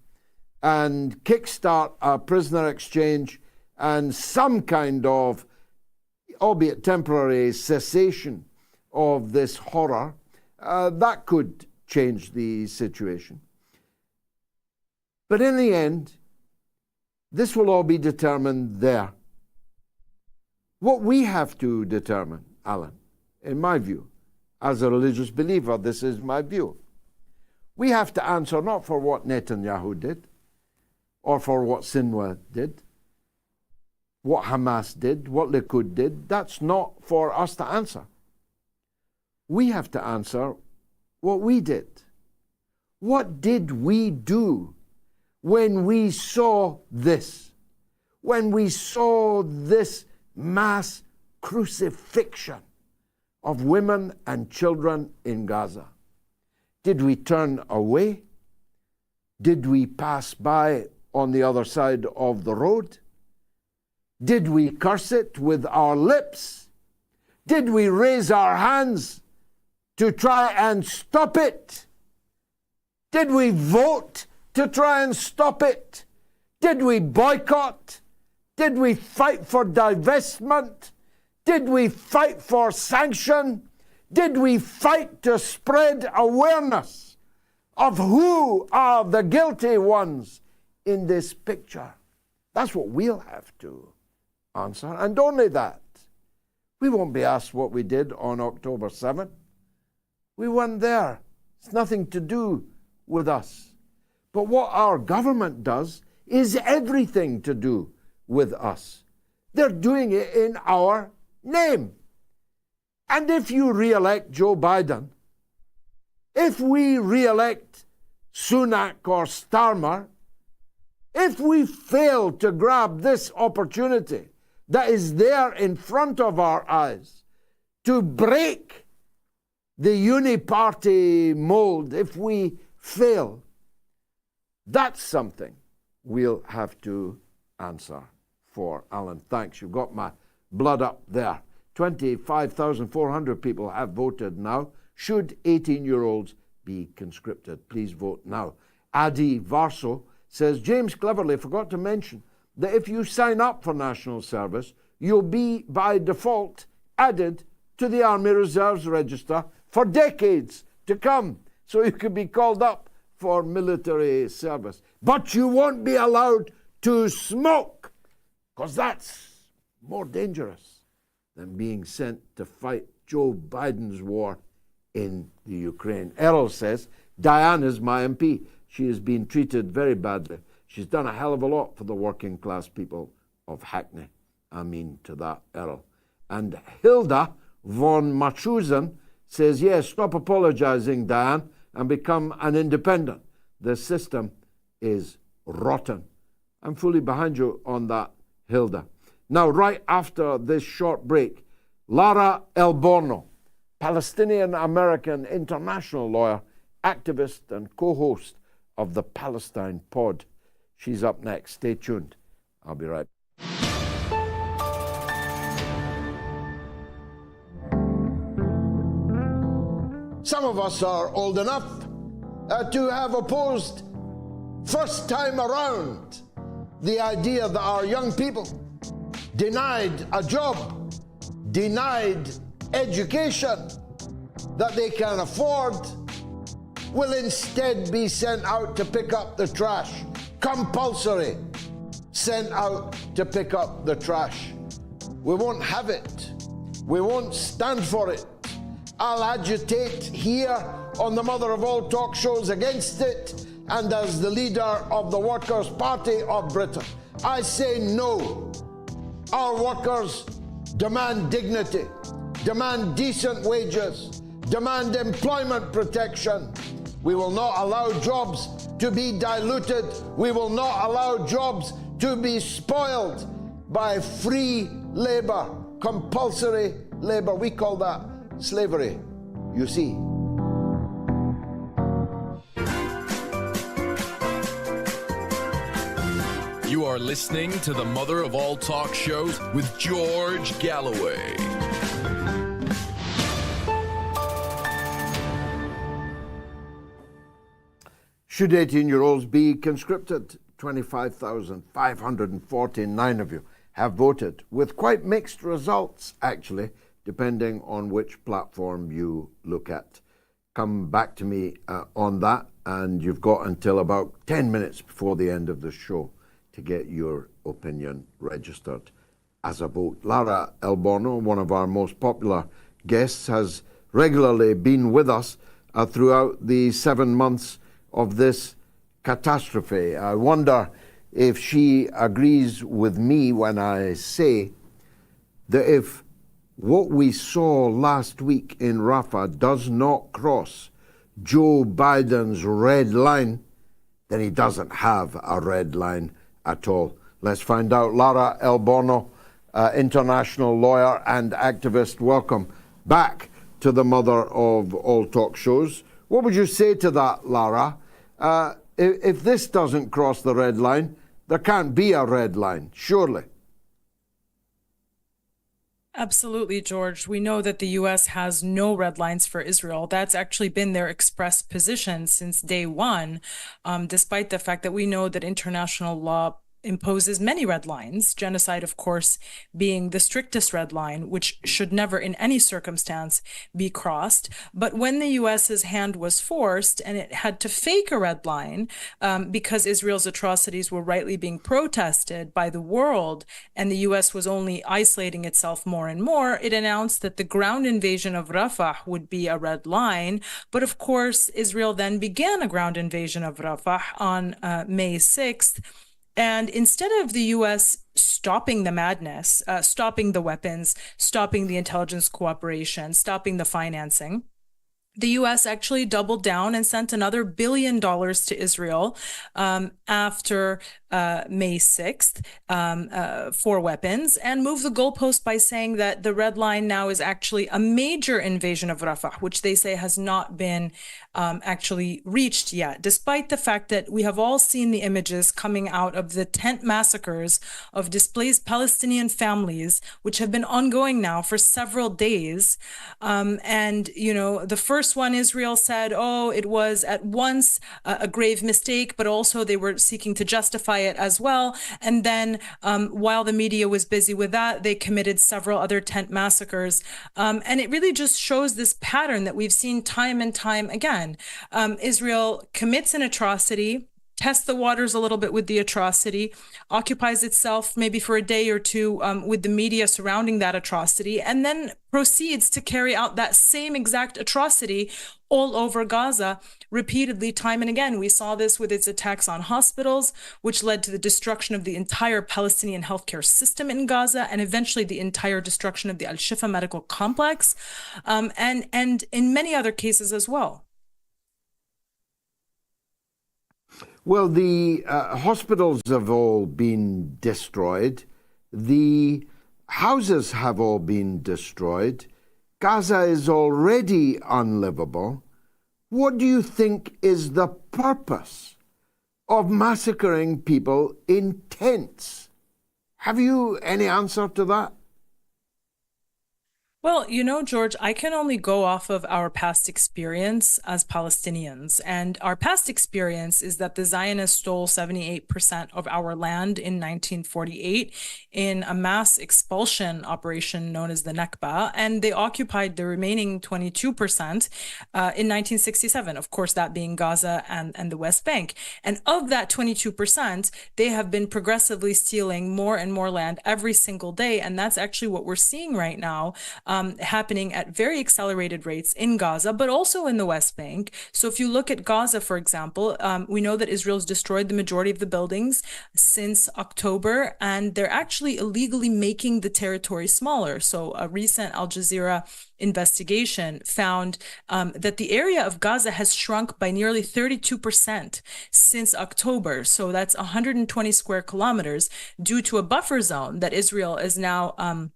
and kickstart a prisoner exchange and some kind of, albeit temporary, cessation of this horror. That could change the situation. But in the end, this will all be determined there. What we have to determine, Alan, in my view, as a religious believer, this is my view. We have to answer not for what Netanyahu did, or for what Sinwar did, what Hamas did, what Likud did. That's not for us to answer. we have to answer what we did. What did we do when we saw this? When we saw this mass crucifixion of women and children in Gaza? Did we turn away? Did we pass by on the other side of the road? Did we curse it with our lips? Did we raise our hands to try and stop it? Did we vote to try and stop it? Did we boycott? Did we fight for divestment? Did we fight for sanction? Did we fight to spread awareness of who are the guilty ones in this picture? That's what we'll have to answer, and only that. We won't be asked what we did on October 7th. We weren't there. It's nothing to do with us. But what our government does is everything to do with us. They're doing it in our name. And if you re-elect Joe Biden, if we re-elect Sunak or Starmer, if we fail to grab this opportunity that is there in front of our eyes to break the uniparty mold, if we fail, that's something we'll have to answer for. Alan, thanks. You've got my blood up there. 25,400 people have voted now. Should 18-year-olds be conscripted? Please vote now. Adi Varso says, James cleverly forgot to mention that if you sign up for national service, you'll be by default added to the Army Reserves Register for decades to come. So you could be called up for military service. But you won't be allowed to smoke, because that's more dangerous than being sent to fight Joe Biden's war in the Ukraine. Errol says, Diane is my MP. She has been treated very badly. She's done a hell of a lot for the working class people of Hackney. I mean to that, Errol. And Hilda von Machusen says, yes, stop apologizing, Diane, and become an independent. The system is rotten. I'm fully behind you on that, Hilda. Now, right after this short break, Lara Elborno, Palestinian-American international lawyer, activist and co-host of the Palestine Pod. She's up next. Stay tuned. I'll be right back. Some of us are old enough to have opposed first time around the idea that our young people denied a job, denied education that they can afford, will instead be sent out to pick up the trash. Compulsory, sent out to pick up the trash. We won't have it. We won't stand for it. I'll agitate here on the mother of all talk shows against it, and as the leader of the Workers' Party of Britain, I say no. Our workers demand dignity, demand decent wages, demand employment protection. We will not allow jobs to be diluted. We will not allow jobs to be spoiled by free labor, compulsory labor. We call that slavery, you see. You are listening to the mother of all talk shows with George Galloway. Should 18-year-olds be conscripted? 25,549 of you have voted, with quite mixed results, actually, depending on which platform you look at. Come back to me on that, and you've got until about 10 minutes before the end of the show to get your opinion registered as a vote. Lara Elborno, one of our most popular guests, has regularly been with us throughout the 7 months of this catastrophe. I wonder if she agrees with me when I say that if what we saw last week in Rafah does not cross Joe Biden's red line, then he doesn't have a red line at all. Let's find out. Lara Elborno, international lawyer and activist, welcome back to the mother of all talk shows. What would you say to that, Lara? If this doesn't cross the red line, there can't be a red line, surely. Absolutely, George. We know that the U.S. has no red lines for Israel. That's actually been their express position since day one, despite the fact that we know that international law imposes many red lines, genocide, of course, being the strictest red line, which should never in any circumstance be crossed. But when the US's hand was forced and it had to fake a red line because Israel's atrocities were rightly being protested by the world and the US was only isolating itself more and more, it announced that the ground invasion of Rafah would be a red line. But of course, Israel then began a ground invasion of Rafah on May 6th. And instead of the U.S. stopping the madness, stopping the weapons, stopping the intelligence cooperation, stopping the financing, the U.S. actually doubled down and sent another $1 billion to Israel after May 6th for weapons, and moved the goalpost by saying that the red line now is actually a major invasion of Rafah, which they say has not been actually reached yet, despite the fact that we have all seen the images coming out of the tent massacres of displaced Palestinian families, which have been ongoing now for several days. And, you know, the first one, Israel said, oh, it was at once a grave mistake, but also they were seeking to justify it as well. And then while the media was busy with that, they committed several other tent massacres. And it really just shows this pattern that we've seen time and time again. Israel commits an atrocity, tests the waters a little bit with the atrocity, occupies itself maybe for a day or two with the media surrounding that atrocity, and then proceeds to carry out that same exact atrocity all over Gaza repeatedly, time and again. We saw this with its attacks on hospitals, which led to the destruction of the entire Palestinian healthcare system in Gaza, and eventually the entire destruction of the Al-Shifa medical complex, and in many other cases as well. Well, the hospitals have all been destroyed. The houses have all been destroyed. Gaza is already unlivable. What do you think is the purpose of massacring people in tents? Have you any answer to that? Well, you know, George, I can only go off of our past experience as Palestinians. And our past experience is that the Zionists stole 78% of our land in 1948 in a mass expulsion operation known as the Nakba. And they occupied the remaining 22% in 1967, of course, that being Gaza and the West Bank. And of that 22%, they have been progressively stealing more and more land every single day. And that's actually what we're seeing right now. Happening at very accelerated rates in Gaza, but also in the West Bank. So if you look at Gaza, for example, we know that Israel's destroyed the majority of the buildings since October, and they're actually illegally making the territory smaller. So a recent Al Jazeera investigation found that the area of Gaza has shrunk by nearly 32% since October. So that's 120 square kilometers due to a buffer zone that Israel is now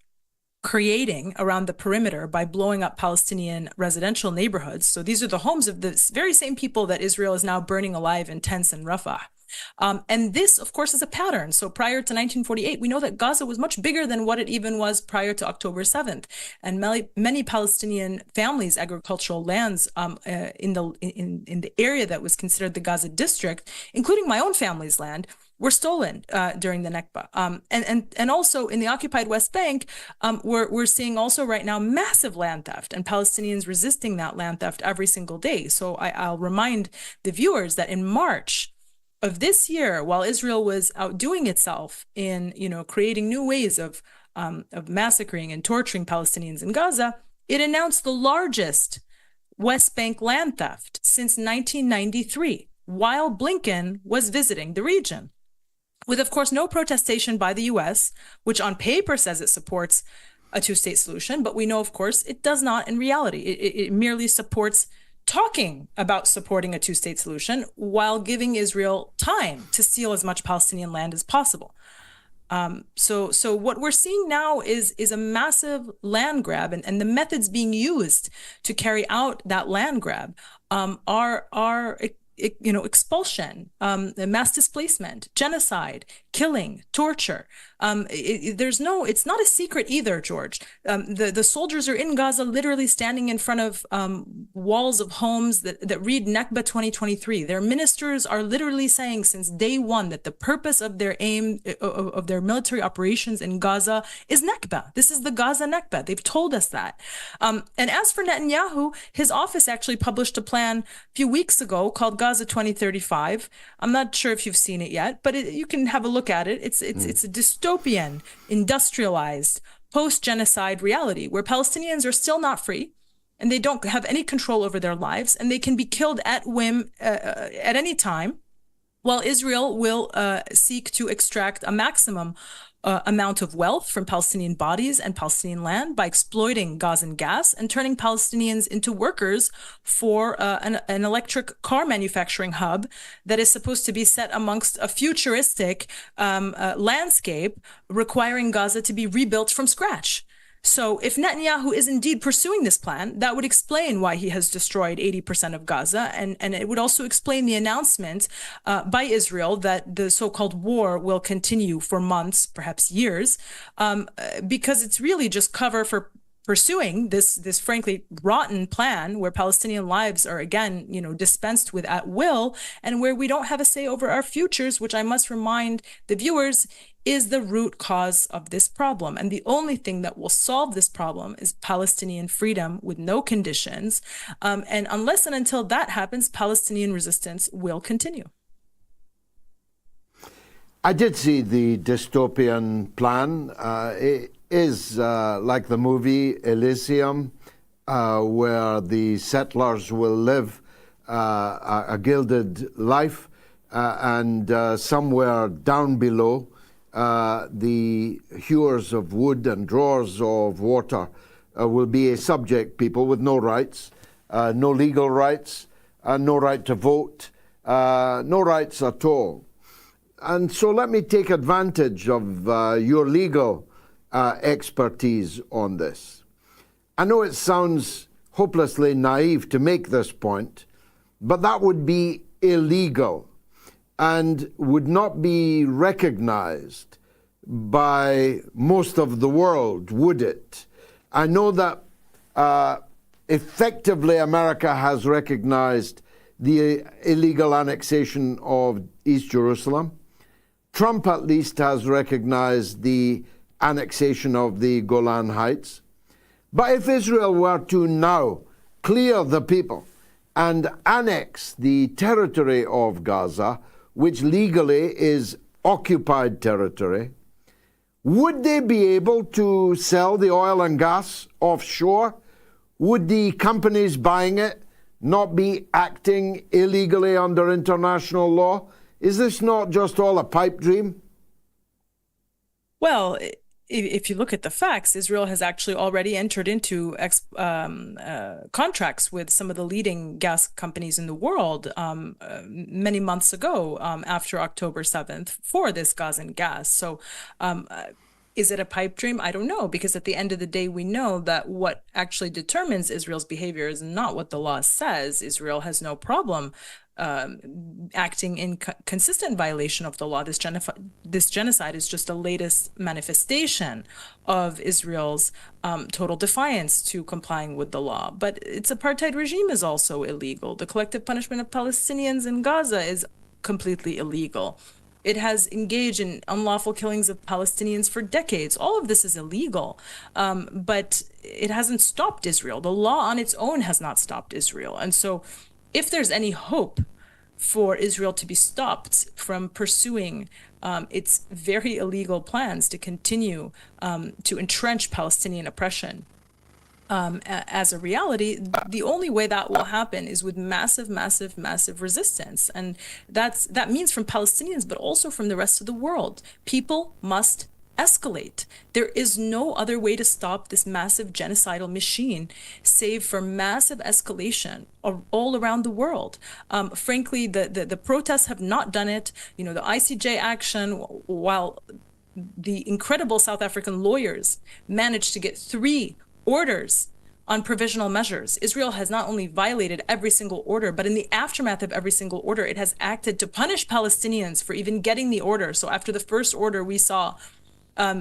creating around the perimeter by blowing up Palestinian residential neighborhoods. So these are the homes of the very same people that Israel is now burning alive in tents in Rafah. And this, of course, is a pattern. So prior to 1948, we know that Gaza was much bigger than what it even was prior to October 7th. And many Palestinian families' agricultural lands in the area that was considered the Gaza district, including my own family's land, were stolen during the Nakba. And also in the occupied West Bank, we're seeing also right now massive land theft, and Palestinians resisting that land theft every single day. So I'll remind the viewers that in March of this year, while Israel was outdoing itself in, creating new ways of massacring and torturing Palestinians in Gaza, it announced the largest West Bank land theft since 1993, while Blinken was visiting the region, with, of course, no protestation by the U.S., which on paper says it supports a two-state solution, but we know, of course, it does not in reality. It merely supports talking about supporting a two-state solution while giving Israel time to steal as much Palestinian land as possible. So what we're seeing now is a massive land grab, and the methods being used to carry out that land grab are expulsion, mass displacement, genocide, killing, torture. It's not a secret either, George. The soldiers are in Gaza, literally standing in front of walls of homes that read Nakba 2023. Their ministers are literally saying since day one that the purpose of their aim of their military operations in Gaza is Nakba. This is the Gaza Nakba. They've told us that. And as for Netanyahu, his office actually published a plan a few weeks ago called Gaza 2035. I'm not sure if you've seen it yet, but you can have a look at it. It's a dystopian, industrialized, post-genocide reality where Palestinians are still not free and they don't have any control over their lives and they can be killed at whim at any time, while Israel will seek to extract a maximum amount of wealth from Palestinian bodies and Palestinian land by exploiting Gazan gas and turning Palestinians into workers for an electric car manufacturing hub that is supposed to be set amongst a futuristic landscape requiring Gaza to be rebuilt from scratch. So if Netanyahu is indeed pursuing this plan, that would explain why he has destroyed 80% of Gaza. And it would also explain the announcement by Israel that the so-called war will continue for months, perhaps years, because it's really just cover for pursuing this frankly rotten plan where Palestinian lives are again, dispensed with at will, and where we don't have a say over our futures, which I must remind the viewers is the root cause of this problem. And the only thing that will solve this problem is Palestinian freedom with no conditions. And unless and until that happens, Palestinian resistance will continue. I did see the dystopian plan. It is like the movie Elysium, where the settlers will live a gilded life, and somewhere down below, the hewers of wood and drawers of water will be a subject people with no rights, no legal rights, no right to vote, no rights at all. And so let me take advantage of your legal expertise on this. I know it sounds hopelessly naive to make this point, but that would be illegal and would not be recognized by most of the world, would it? I know that effectively America has recognized the illegal annexation of East Jerusalem. Trump at least has recognized the annexation of the Golan Heights. But if Israel were to now clear the people and annex the territory of Gaza, which legally is occupied territory, would they be able to sell the oil and gas offshore? Would the companies buying it not be acting illegally under international law? Is this not just all a pipe dream? Well, if you look at the facts, Israel has actually already entered into contracts with some of the leading gas companies in the world many months ago after October 7th for this Gazan gas. So is it a pipe dream? I don't know, because at the end of the day, we know that what actually determines Israel's behavior is not what the law says. Israel has no problem acting in consistent violation of the law. This genocide is just the latest manifestation of Israel's total defiance to complying with the law. But its apartheid regime is also illegal. The collective punishment of Palestinians in Gaza is completely illegal. It has engaged in unlawful killings of Palestinians for decades. All of this is illegal, but it hasn't stopped Israel. The law on its own has not stopped Israel. And so if there's any hope for Israel to be stopped from pursuing its very illegal plans to continue to entrench Palestinian oppression as a reality, the only way that will happen is with massive, massive, massive resistance. And that means from Palestinians, but also from the rest of the world. People must escalate. There is no other way to stop this massive genocidal machine, save for massive escalation all around the world. Frankly, the protests have not done it. You know, the ICJ action, while the incredible South African lawyers managed to get 3 orders on provisional measures. Israel has not only violated every single order, but in the aftermath of every single order, it has acted to punish Palestinians for even getting the order. So after the first order, we saw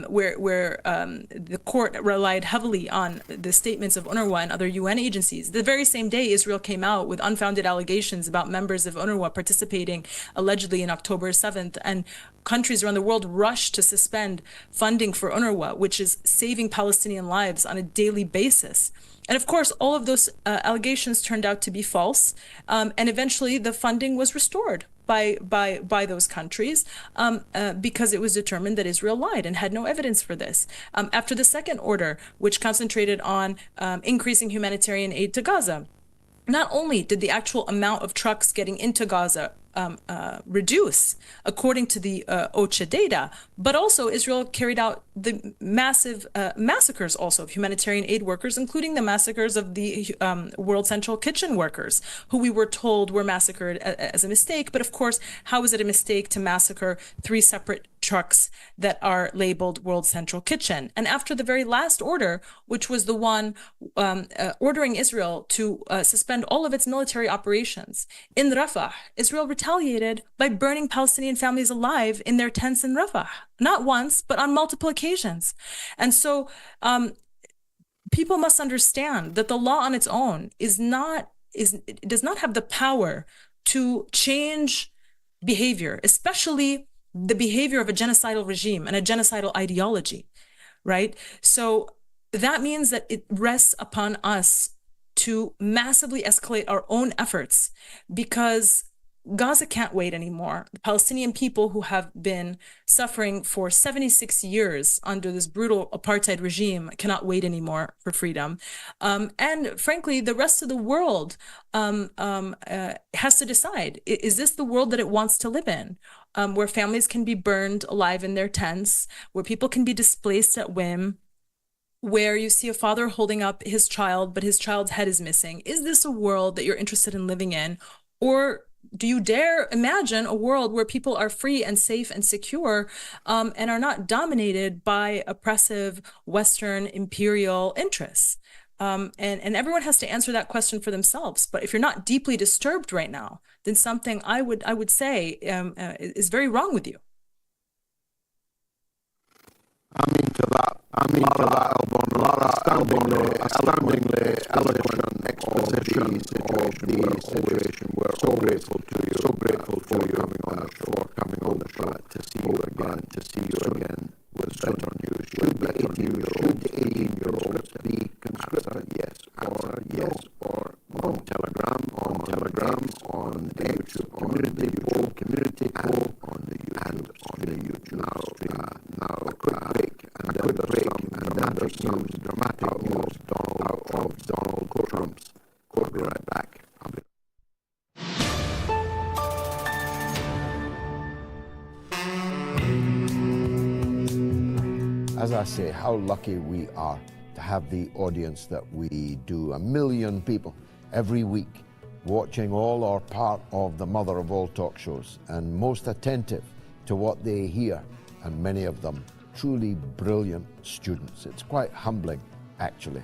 where the court relied heavily on the statements of UNRWA and other UN agencies. The very same day, Israel came out with unfounded allegations about members of UNRWA participating allegedly in October 7th, and countries around the world rushed to suspend funding for UNRWA, which is saving Palestinian lives on a daily basis. And of course, all of those allegations turned out to be false, and eventually the funding was restored by those countries because it was determined that Israel lied and had no evidence for this. After the second order, which concentrated on increasing humanitarian aid to Gaza, not only did the actual amount of trucks getting into Gaza reduce according to the OCHA data, but also Israel carried out the massive massacres also of humanitarian aid workers, including the massacres of the World Central Kitchen workers, who we were told were massacred as a mistake. But of course, how is it a mistake to massacre 3 separate trucks that are labeled World Central Kitchen? And after the very last order, which was the one ordering Israel to suspend all of its military operations in Rafah, Israel retaliated by burning Palestinian families alive in their tents in Rafah, not once, but on multiple occasions. And so people must understand that the law on its own does not have the power to change behavior, especially the behavior of a genocidal regime and a genocidal ideology, right? So that means that it rests upon us to massively escalate our own efforts, because Gaza can't wait anymore. The Palestinian people who have been suffering for 76 years under this brutal apartheid regime cannot wait anymore for freedom. And frankly, the rest of the world has to decide, is this the world that it wants to live in? Where families can be burned alive in their tents, where people can be displaced at whim, where you see a father holding up his child, but his child's head is missing. Is this a world that you're interested in living in? Or do you dare imagine a world where people are free and safe and secure and are not dominated by oppressive Western imperial interests? And everyone has to answer that question for themselves. But if you're not deeply disturbed right now, then something I would say is very wrong with you. Lara Elborno, astoundingly eloquent exposition of the situation. We're so grateful for you coming on the show, to see you again with better news. Should the 18-year-olds be conscripted? Yes or no? On Telegram, on the YouTube community poll, on the YouTube stream. Now a quick break, and then there's some dramatic news of Donald Trump's. We'll be right back. As I say, how lucky we are to have the audience that we do. 1 million people every week watching all or part of the mother of all talk shows, and most attentive to what they hear, and many of them truly brilliant students. It's quite humbling, actually.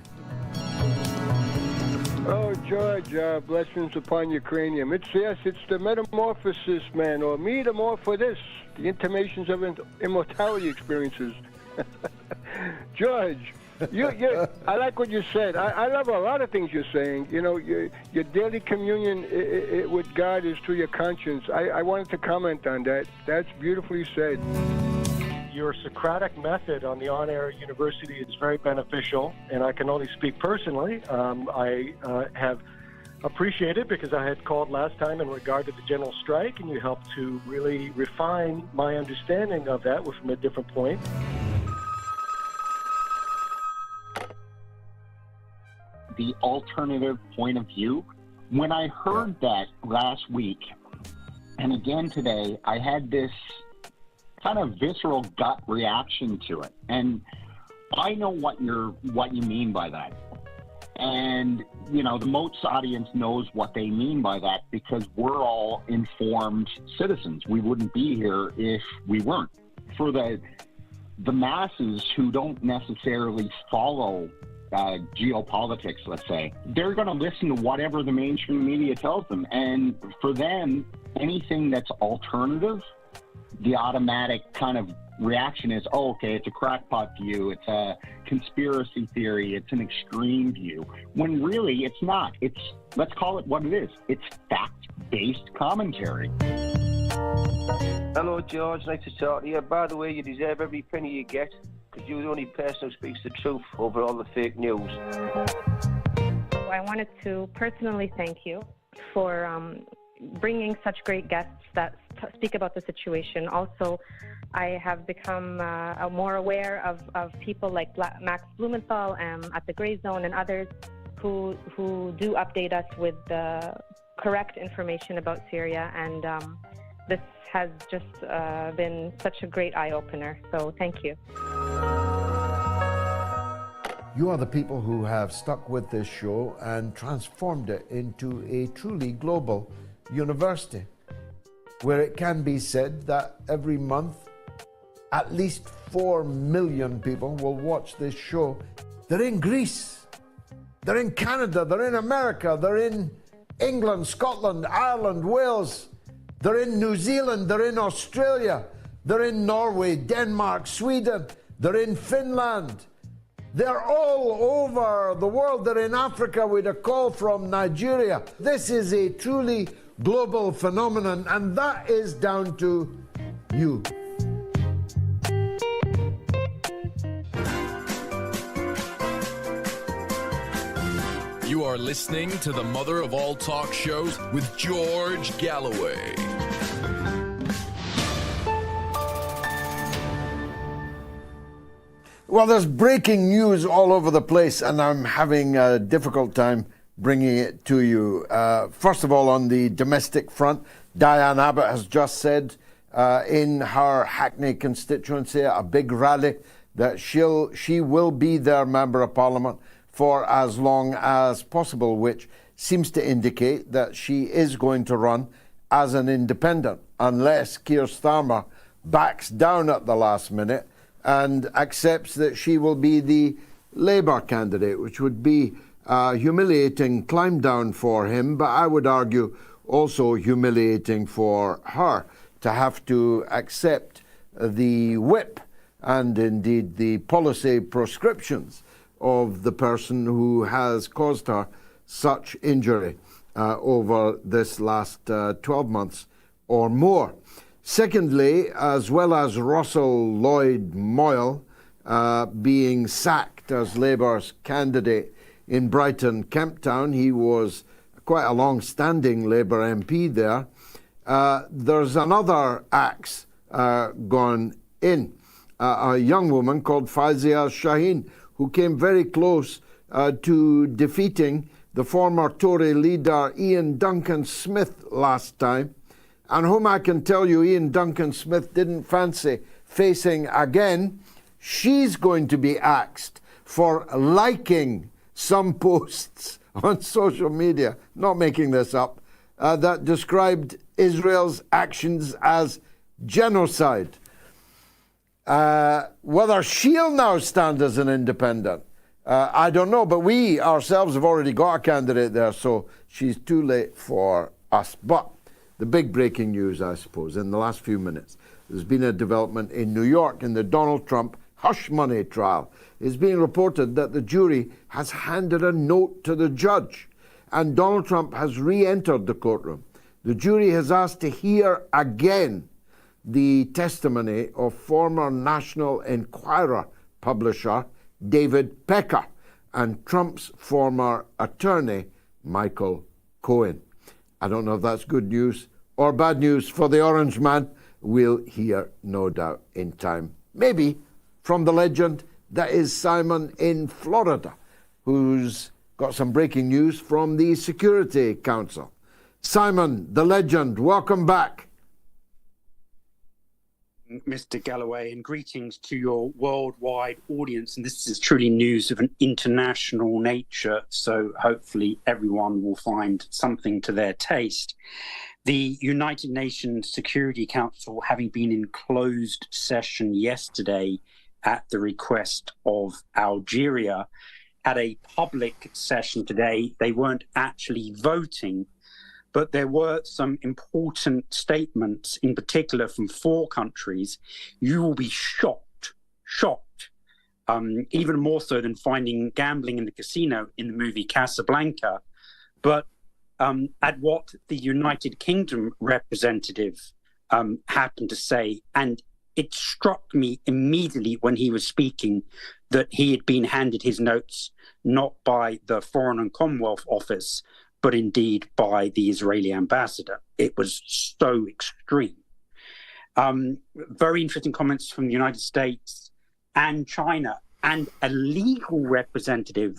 Oh, George, blessings upon your cranium. It's the metamorphosis, man, or metamorphosis, the intimations of immortality experiences. George, I like what you said. I love a lot of things you're saying. You know, your daily communion with God is through your conscience. I wanted to comment on that. That's beautifully said. Your Socratic method on the on-air university is very beneficial, and I can only speak personally. I have appreciated, because I had called last time in regard to the general strike, and you helped to really refine my understanding of that from a different point. The alternative point of view. When I heard that last week, and again today, I had this kind of visceral gut reaction to it. And I know what you mean by that. And, you know, the MOATS audience knows what they mean by that because we're all informed citizens. We wouldn't be here if we weren't. For the masses who don't necessarily follow geopolitics, let's say, they're going to listen to whatever the mainstream media tells them. And for them, anything that's alternative, the automatic kind of reaction is, oh, okay, it's a crackpot view, it's a conspiracy theory, it's an extreme view, when really it's not. It's, let's call it what it is. It's fact-based commentary. Hello, George. Nice to talk to you. By the way, you deserve every penny you get because you're the only person who speaks the truth over all the fake news. I wanted to personally thank you for bringing such great guests that speak about the situation. Also, I have become more aware of people like Max Blumenthal at the Gray Zone and others who do update us with the correct information about Syria, and this has just been such a great eye-opener, so thank you. You are the people who have stuck with this show and transformed it into a truly global university, where it can be said that every month at least 4 million people will watch this show. They're in Greece, they're in Canada, they're in America, they're in England, Scotland, Ireland, Wales, they're in New Zealand, they're in Australia, they're in Norway, Denmark, Sweden, they're in Finland. They're all over the world. They're in Africa with a call from Nigeria. This is a truly global phenomenon, and that is down to you. You are listening to the mother of all talk shows with George Galloway. Well, there's breaking news all over the place, and I'm having a difficult time bringing it to you. First of all, on the domestic front, DianeAbbott has just said in her Hackney constituency, a big rally, that she will be their Member of Parliament for as long as possible, which seems to indicate that she is going to run as an independent, unless Keir Starmer backs down at the last minute and accepts that she will be the Labour candidate, which would be a humiliating climb down for him, but I would argue also humiliating for her to have to accept the whip and indeed the policy prescriptions of the person who has caused her such injury over this last 12 months or more. Secondly, as well as Russell Lloyd Moyle being sacked as Labour's candidate in Brighton Kemptown, he was quite a long-standing Labour MP there, there's another axe gone in. A young woman called Fazia Shaheen, who came very close to defeating the former Tory leader Ian Duncan Smith last time, and whom I can tell you Ian Duncan Smith didn't fancy facing again. She's going to be axed for liking some posts on social media, not making this up, that described Israel's actions as genocide. Whether she'll now stand as an independent, I don't know, but we ourselves have already got a candidate there, so she's too late for us. But the big breaking news, I suppose, in the last few minutes, there's been a development in New York in the Donald Trump hush money trial. It's being reported that the jury has handed a note to the judge, and Donald Trump has re-entered the courtroom. The jury has asked to hear again the testimony of former National Enquirer publisher David Pecker and Trump's former attorney Michael Cohen. I don't know if that's good news or bad news for the Orange Man. We'll hear, no doubt, in time. Maybe from the legend that is Simon in Florida, who's got some breaking news from the Security Council. Simon, the legend, welcome back. Mr. Galloway, and greetings to your worldwide audience. And this is truly news of an international nature, so hopefully everyone will find something to their taste. The United Nations Security Council, having been in closed session yesterday at the request of Algeria, had a public session today. They weren't actually voting, but there were some important statements, in particular from 4 countries. You will be shocked, even more so than finding gambling in the casino in the movie Casablanca, but at what the United Kingdom representative happened to say. And it struck me immediately when he was speaking that he had been handed his notes not by the Foreign and Commonwealth Office, but indeed by the Israeli ambassador. It was so extreme. Very interesting comments from the United States and China, and a legal representative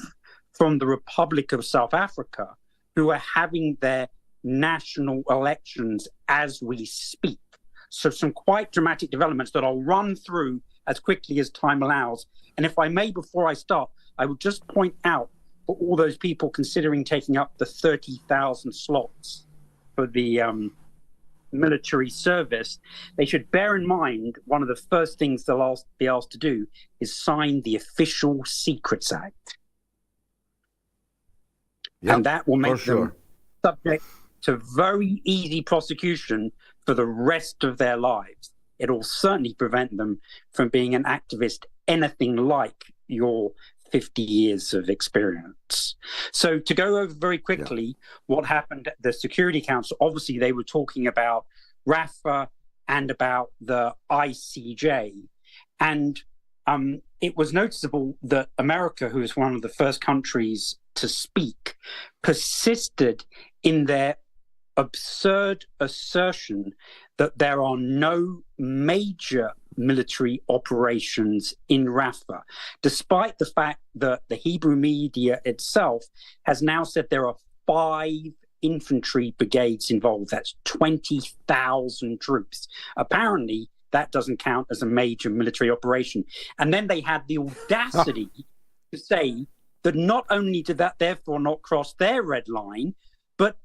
from the Republic of South Africa, who are having their national elections as we speak. So some quite dramatic developments that I'll run through as quickly as time allows. And if I may, before I start, I would just point out for all those people considering taking up the 30,000 slots for the military service, they should bear in mind one of the first things they'll be asked to do is sign the Official Secrets Act. Yep, and that will make them subject to very easy prosecution for the rest of their lives. It will certainly prevent them from being an activist anything like your 50 years of experience. So to go over very quickly what happened at the Security Council, obviously they were talking about Rafah and about the ICJ. And it was noticeable that America, who was one of the first countries to speak, persisted in their absurd assertion that there are no major military operations in Rafah, despite the fact that the Hebrew media itself has now said there are 5 infantry brigades involved. That's 20,000 troops. Apparently, that doesn't count as a major military operation. And then they had the audacity to say that not only did that therefore not cross their red line, but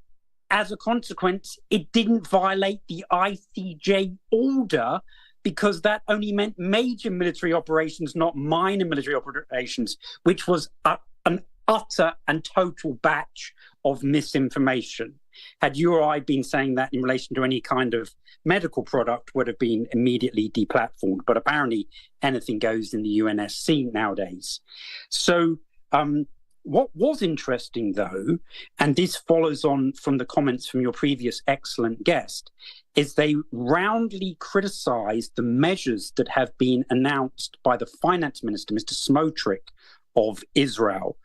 as a consequence, it didn't violate the ICJ order, because that only meant major military operations, not minor military operations, which was an utter and total batch of misinformation. Had you or I been saying that in relation to any kind of medical product, would have been immediately deplatformed. But apparently anything goes in the UNSC nowadays. So what was interesting, though, and this follows on from the comments from your previous excellent guest, is they roundly criticized the measures that have been announced by the finance minister, Mr. Smotrich of Israel,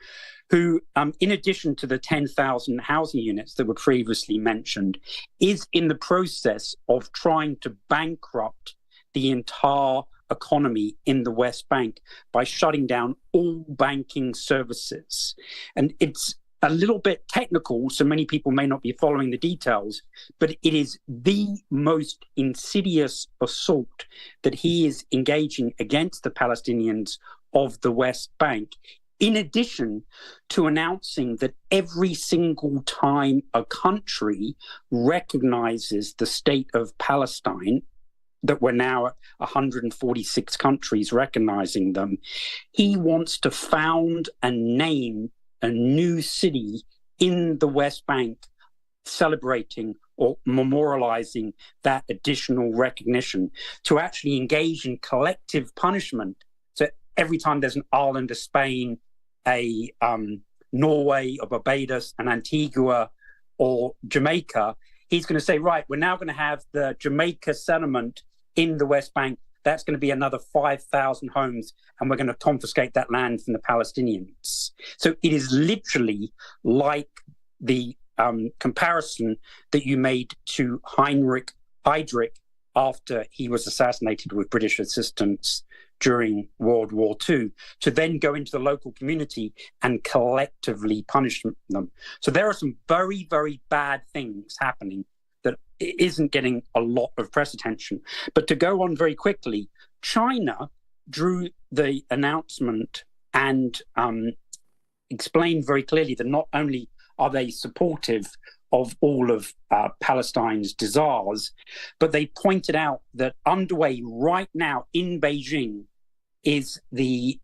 who, in addition to the 10,000 housing units that were previously mentioned, is in the process of trying to bankrupt the entire economy in the West Bank by shutting down all banking services. And it's a little bit technical, so many people may not be following the details, but it is the most insidious assault that he is engaging against the Palestinians of the West Bank, in addition to announcing that every single time a country recognizes the state of Palestine, that we're now at 146 countries recognizing them, he wants to found and name a new city in the West Bank celebrating or memorializing that additional recognition, to actually engage in collective punishment. So every time there's an island of Spain, a Norway or Barbados, an Antigua or Jamaica, he's going to say, right, we're now going to have the Jamaica settlement in the West Bank. That's going to be another 5,000 homes, and we're going to confiscate that land from the Palestinians. So it is literally like the comparison that you made to Heinrich Heydrich after he was assassinated with British assistance during World War II, to then go into the local community and collectively punish them. So there are some very, very bad things happening that isn't getting a lot of press attention. But to go on very quickly, China drew the announcement and explained very clearly that not only are they supportive of all of Palestine's desires, but they pointed out that underway right now in Beijing is the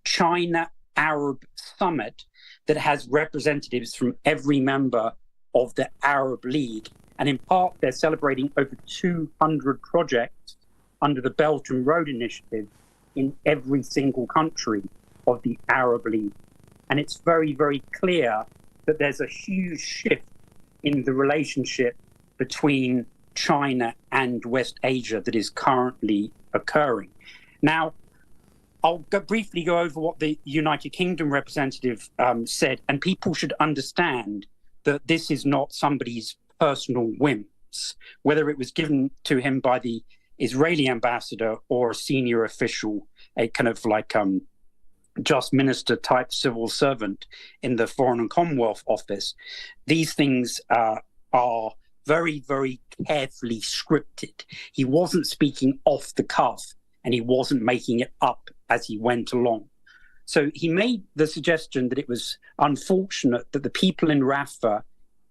China-Arab Summit that has representatives from every member of the Arab League. And in part, they're celebrating over 200 projects under the Belt and Road Initiative in every single country of the Arab League. And it's very, very clear that there's a huge shift in the relationship between China and West Asia that is currently occurring. Now, I'll briefly go over what the United Kingdom representative said, and people should understand that this is not somebody's personal whims, whether it was given to him by the Israeli ambassador or a senior official, a kind of like just minister type civil servant in the Foreign and Commonwealth Office. These things are very, very carefully scripted. He wasn't speaking off the cuff, and he wasn't making it up as he went along. So he made the suggestion that it was unfortunate that the people in Rafah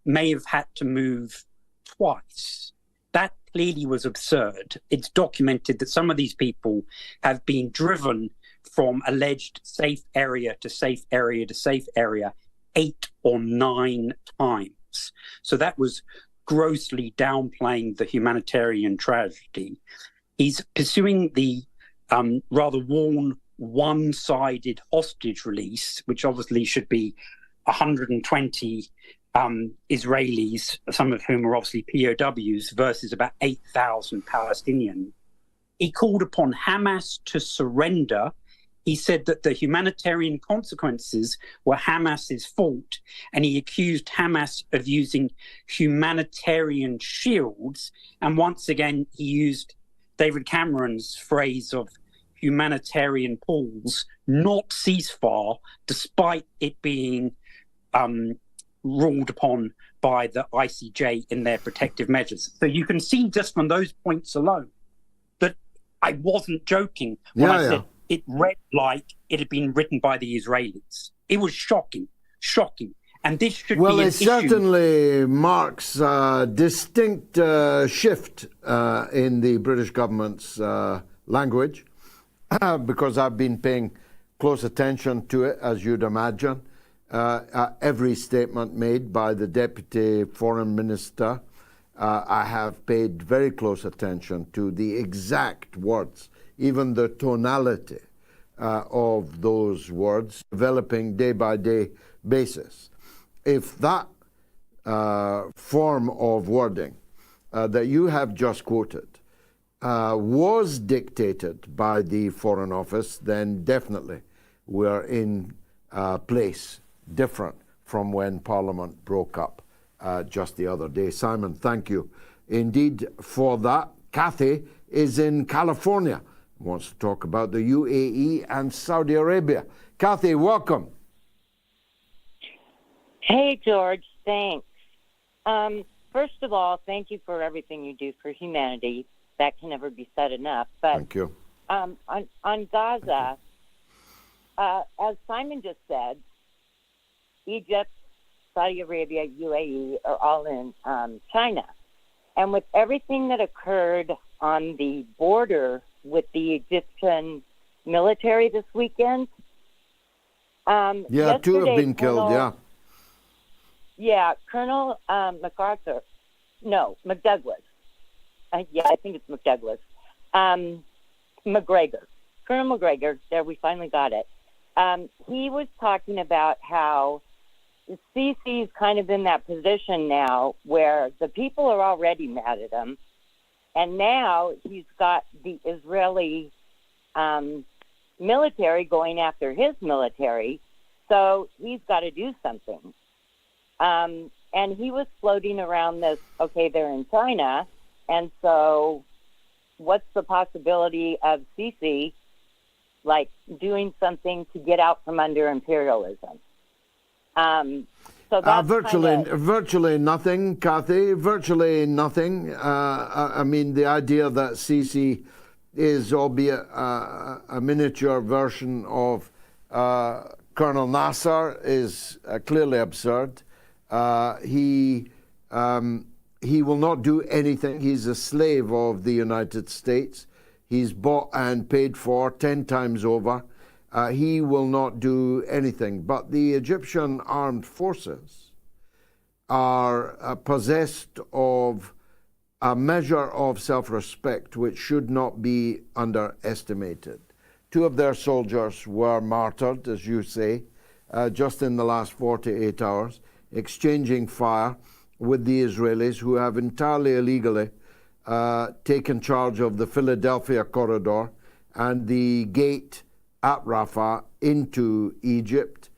may have had to move twice. That clearly was absurd. It's documented that some of these people have been driven from alleged safe area to safe area to safe area 8 or 9 times. So that was grossly downplaying the humanitarian tragedy. He's pursuing the rather worn one-sided hostage release, which obviously should be 120 Israelis, some of whom are obviously POWs, versus about 8,000 Palestinians. He called upon Hamas to surrender. He said that the humanitarian consequences were Hamas's fault, and he accused Hamas of using humanitarian shields. And once again, he used David Cameron's phrase of humanitarian pause, not ceasefire, despite it being ruled upon by the ICJ in their protective measures. So you can see just from those points alone that I wasn't joking when I said it read like it had been written by the Israelis. It was shocking. And this should be an it issue. certainly marks a distinct shift in the British government's language, because I've been paying close attention to it, as you'd imagine. Every statement made by the Deputy Foreign Minister, I have paid very close attention to the exact words, even the tonality of those words, developing day-by-day basis. If that form of wording that you have just quoted was dictated by the Foreign Office, then definitely we're in a place different from when Parliament broke up just the other day. Simon, thank you indeed for that. Kathy is in California, wants to talk about the UAE and Saudi Arabia. Kathy, welcome. Hey, George, thanks. First of all, thank you for everything you do for humanity. That can never be said enough. But thank you. On Gaza, as Simon just said, Egypt, Saudi Arabia, UAE are all in China. And with everything that occurred on the border with the Egyptian military this weekend, 2 have been killed, Yeah, Colonel MacArthur. No, McDouglas. I think it's McDouglas. McGregor. Colonel McGregor, there, we finally got it. He was talking about how Sisi's kind of in that position now where the people are already mad at him, and now he's got the Israeli military going after his military, so he's got to do something. And he was floating around this, okay, they're in China, and so what's the possibility of Sisi, like, doing something to get out from under imperialism? So that's virtually nothing, Kathy. Virtually nothing. I mean, the idea that Sisi is, albeit a miniature version of Colonel Nasser, is clearly absurd. He will not do anything. He's a slave of the United States. He's bought and paid for 10 times over. He will not do anything. But the Egyptian armed forces are possessed of a measure of self-respect which should not be underestimated. 2 of their soldiers were martyred, as you say, just in the last 48 hours, exchanging fire with the Israelis, who have entirely illegally taken charge of the Philadelphia corridor and the gate at Rafah into Egypt,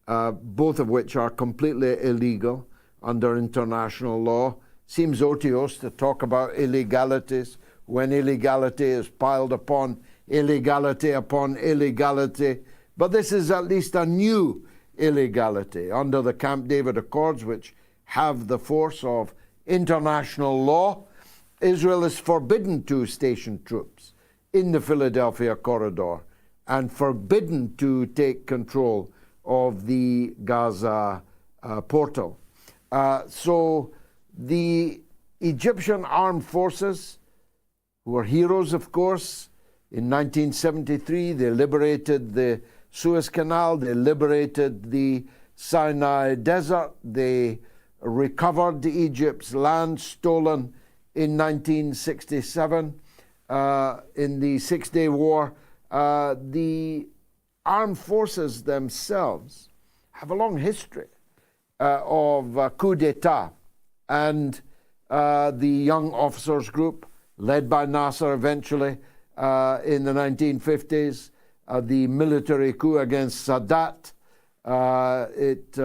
both of which are completely illegal under international law. Seems odious to talk about illegalities when illegality is piled upon illegality upon illegality. But this is at least a new illegality under the Camp David Accords, which have the force of international law. Israel is forbidden to station troops in the Philadelphia corridor and forbidden to take control of the Gaza portal. So the Egyptian armed forces, who are heroes, of course, in 1973, they liberated the Suez Canal, they liberated the Sinai Desert, they recovered Egypt's land stolen in 1967 in the Six-Day War. The armed forces themselves have a long history of coup d'etat, and the Young Officers Group, led by Nasser eventually in the 1950s, the military coup against Sadat. It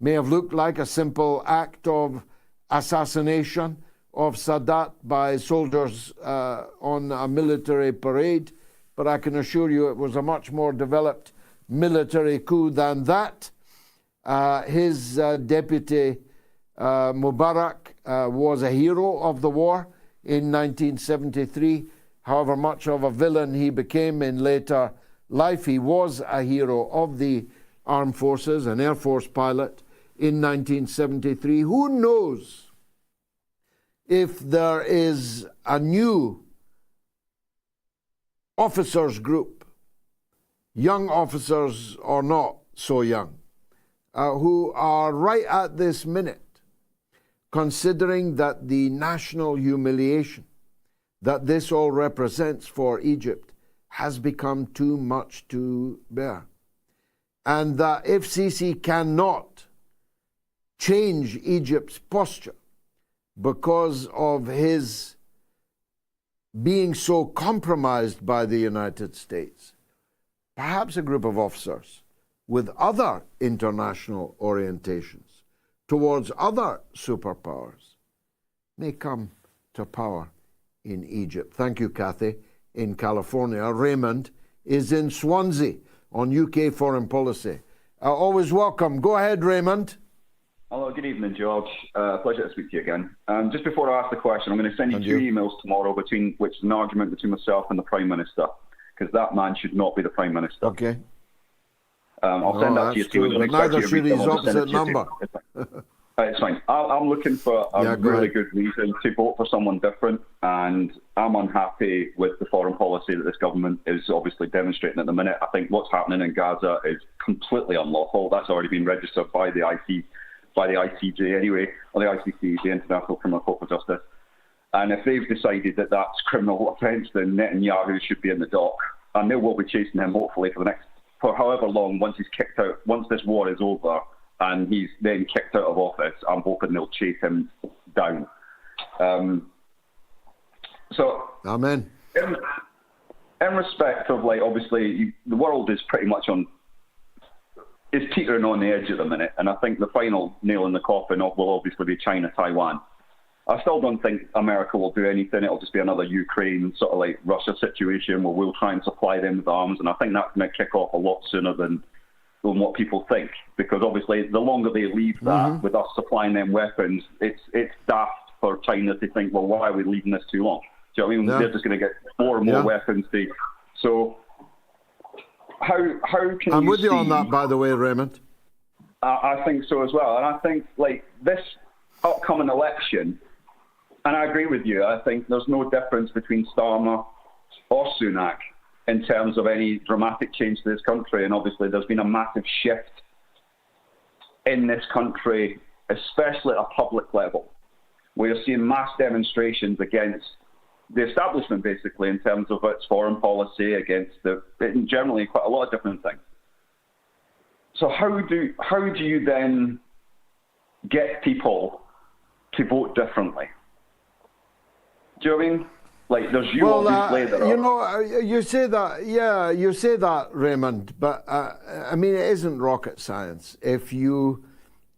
may have looked like a simple act of assassination of Sadat by soldiers on a military parade, but I can assure you it was a much more developed military coup than that. His deputy Mubarak was a hero of the war in 1973. However much of a villain he became in later life, he was a hero of the armed forces, an Air Force pilot in 1973. Who knows if there is a new officers group, young officers or not so young, who are right at this minute considering that the national humiliation that this all represents for Egypt has become too much to bear. And that if Sisi cannot change Egypt's posture because of his being so compromised by the United States, perhaps a group of officers with other international orientations towards other superpowers may come to power in Egypt. Thank you, Kathy, in California. Raymond is in Swansea on UK foreign policy. Always welcome. Go ahead, Raymond. Hello, good evening, George. Pleasure to speak to you again. Just before I ask the question, I'm going to send you 2 emails tomorrow, which is an argument between myself and the Prime Minister, because that man should not be the Prime Minister. Okay. I'll send that to you too. Neither should his opposite number. It's fine. I'm looking for a really good reason to vote for someone different, and I'm unhappy with the foreign policy that this government is obviously demonstrating at the minute. I think what's happening in Gaza is completely unlawful. That's already been registered by the ICJ anyway, or the ICC, the International Criminal Court for Justice. And if they've decided that that's criminal offence, then Netanyahu should be in the dock, and they will be chasing him hopefully for however long once he's kicked out. Once this war is over and he's then kicked out of office, I'm hoping they'll chase him down. Amen. In respect of, obviously, the world is pretty much is teetering on the edge at the minute, and I think the final nail in the coffin will obviously be China-Taiwan. I still don't think America will do anything. It'll just be another Ukraine sort of Russia situation where we'll try and supply them with arms, and I think that's going to kick off a lot sooner than on what people think, because obviously the longer they leave that with us supplying them weapons, it's daft for China to think, well, why are we leaving this too long? Do you know what I mean? Yeah. They're just going to get more and more weapons. So how can I'm you with you see, on that, by the way, Raymond. I think so as well. And I think, like, this upcoming election, and I agree with you, I think there's no difference between Starmer or Sunak in terms of any dramatic change to this country. And obviously there's been a massive shift in this country, especially at a public level, where you're seeing mass demonstrations against the establishment, basically, in terms of its foreign policy, against generally quite a lot of different things. So how do you then get people to vote differently? Do you know what I mean? Like, there's you obviously that are... You know, you say that, yeah, you say that, Raymond, but I mean, it isn't rocket science. If you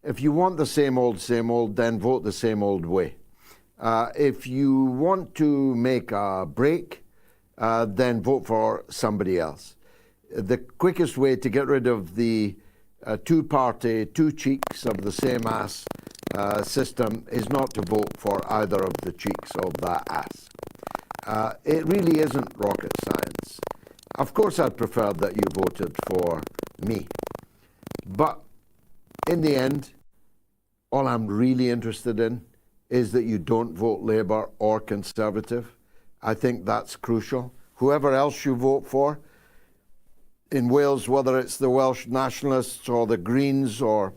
want the same old, then vote the same old way. If you want to make a break, then vote for somebody else. The quickest way to get rid of the two-party, two cheeks of the same ass system is not to vote for either of the cheeks of that ass. It really isn't rocket science. Of course, I'd prefer that you voted for me. But in the end, all I'm really interested in is that you don't vote Labour or Conservative. I think that's crucial. Whoever else you vote for, in Wales, whether it's the Welsh Nationalists or the Greens or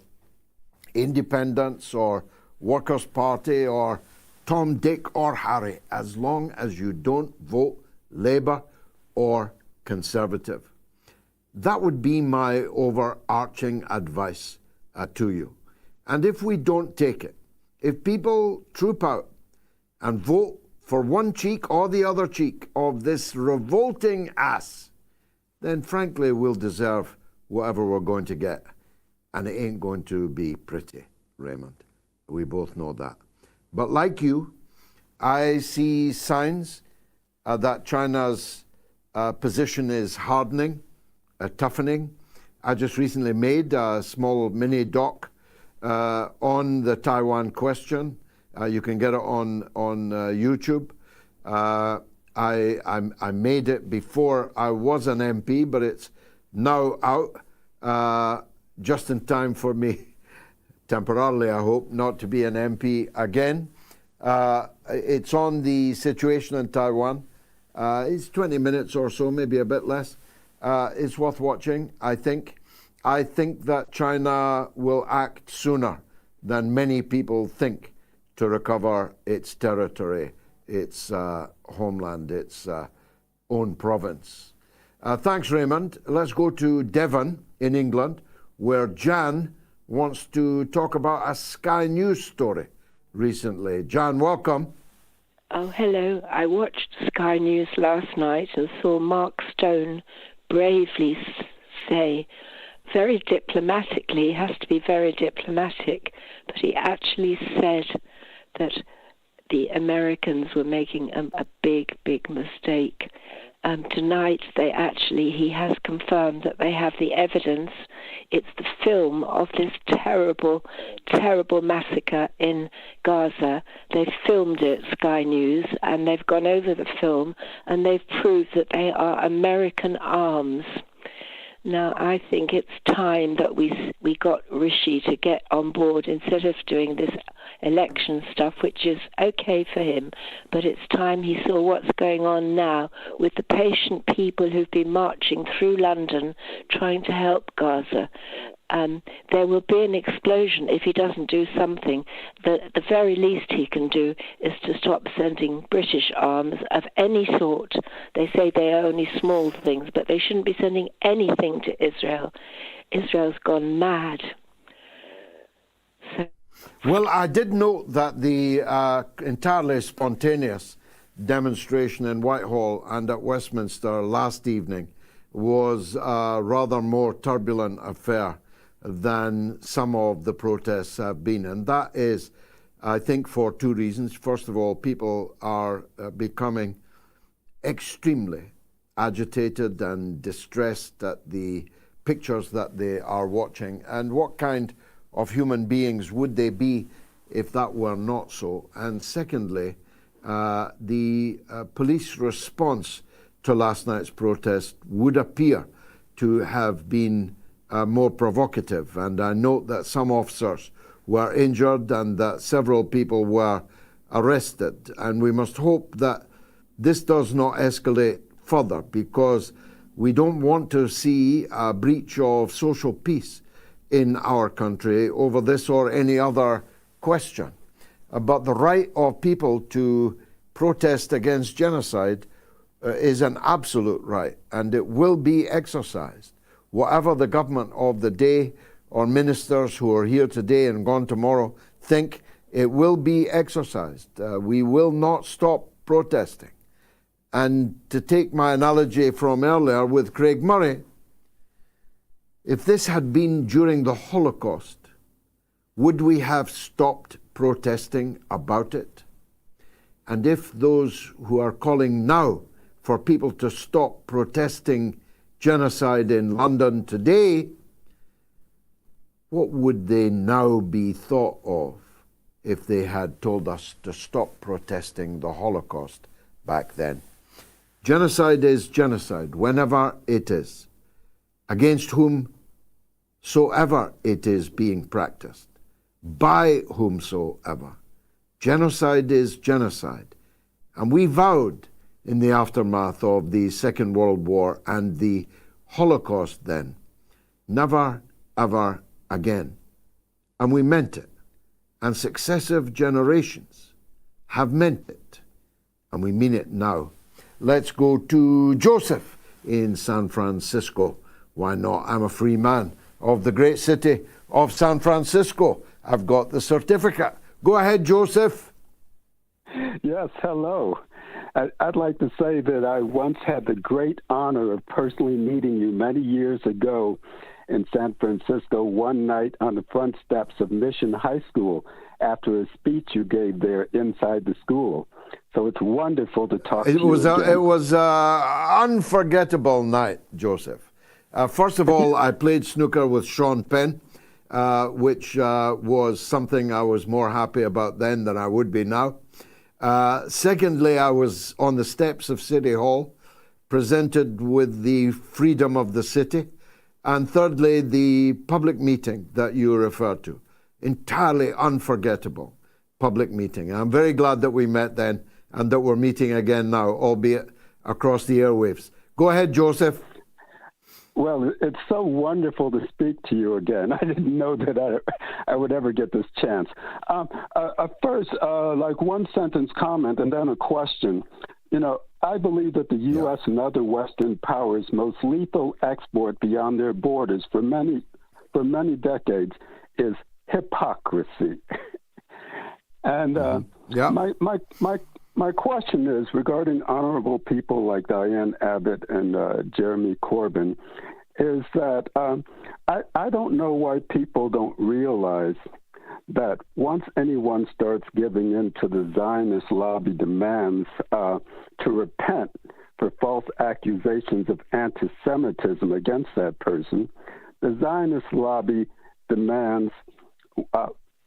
Independents or Workers' Party or Tom, Dick or Harry, as long as you don't vote Labour or Conservative. That would be my overarching advice to you. And if we don't take it, if people troop out and vote for one cheek or the other cheek of this revolting ass, then frankly we'll deserve whatever we're going to get. And it ain't going to be pretty, Raymond. We both know that. But like you, I see signs that China's position is hardening, toughening. I just recently made a small mini doc on the Taiwan question. You can get it on YouTube. I made it before I was an MP, but it's now out just in time for me, temporarily I hope, not to be an MP again. It's on the situation in Taiwan. It's 20 minutes or so, maybe a bit less. It's worth watching, I think. I think that China will act sooner than many people think to recover its territory, its homeland, its own province. Thanks, Raymond. Let's go to Devon in England, where Jan wants to talk about a Sky News story recently. Jan, welcome. Oh, hello. I watched Sky News last night and saw Mark Stone bravely say, very diplomatically, he has to be very diplomatic, but he actually said that the Americans were making a big, big mistake. Tonight, he has confirmed that they have the evidence. It's the film of this terrible, terrible massacre in Gaza. They've filmed it, Sky News, and they've gone over the film, and they've proved that they are American arms. Now, I think it's time that we got Rishi to get on board instead of doing this election stuff, which is okay for him, but it's time he saw what's going on now with the patient people who've been marching through London trying to help Gaza. There will be an explosion if he doesn't do something. The very least he can do is to stop sending British arms of any sort. They say they are only small things, but they shouldn't be sending anything to Israel. Israel's gone mad. Well, I did note that the entirely spontaneous demonstration in Whitehall and at Westminster last evening was a rather more turbulent affair than some of the protests have been. And that is, I think, for two reasons. First of all, people are becoming extremely agitated and distressed at the pictures that they are watching, and what kind of human beings would they be if that were not so? And secondly, the police response to last night's protest would appear to have been more provocative. And I note that some officers were injured and that several people were arrested. And we must hope that this does not escalate further, because we don't want to see a breach of social peace in our country over this or any other question. But the right of people to protest against genocide is an absolute right, and it will be exercised. Whatever the government of the day or ministers who are here today and gone tomorrow think, it will be exercised. We will not stop protesting. And to take my analogy from earlier with Craig Murray, if this had been during the Holocaust, would we have stopped protesting about it? And if those who are calling now for people to stop protesting genocide in London today, what would they now be thought of if they had told us to stop protesting the Holocaust back then? Genocide is genocide, whenever it is, against whomsoever it is being practiced, by whomsoever. Genocide is genocide. And we vowed in the aftermath of the Second World War and the Holocaust then, never, ever again. And we meant it. And successive generations have meant it. And we mean it now. Let's go to Joseph in San Francisco. Why not? I'm a free man of the great city of San Francisco. I've got the certificate. Go ahead, Joseph. Yes, hello. I'd like to say that I once had the great honor of personally meeting you many years ago in San Francisco one night on the front steps of Mission High School after a speech you gave there inside the school. So it's wonderful to talk to you again. It was an unforgettable night, Joseph. First of all, I played snooker with Sean Penn, which was something I was more happy about then than I would be now. Secondly, I was on the steps of City Hall, presented with the freedom of the city. And thirdly, the public meeting that you referred to. Entirely unforgettable public meeting. I'm very glad that we met then and that we're meeting again now, albeit across the airwaves. Go ahead, Joseph. Well, it's so wonderful to speak to you again. I didn't know that I would ever get this chance. First, like one sentence comment and then a question. You know, I believe that the U.S. and other Western powers' most lethal export beyond their borders for many decades is hypocrisy. And my question is regarding honorable people like DianeAbbott and Jeremy Corbyn, is that I don't know why people don't realize that once anyone starts giving in to the Zionist lobby demands to repent for false accusations of anti-Semitism against that person, the Zionist lobby demands,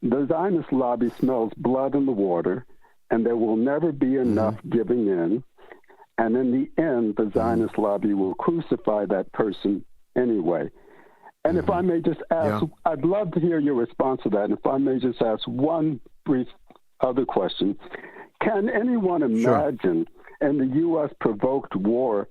the Zionist lobby smells blood in the water, and there will never be enough giving in. And in the end, the Zionist lobby will crucify that person anyway. And if I may just ask, I'd love to hear your response to that. And if I may just ask one brief other question. Can anyone imagine in the U.S. provoked war,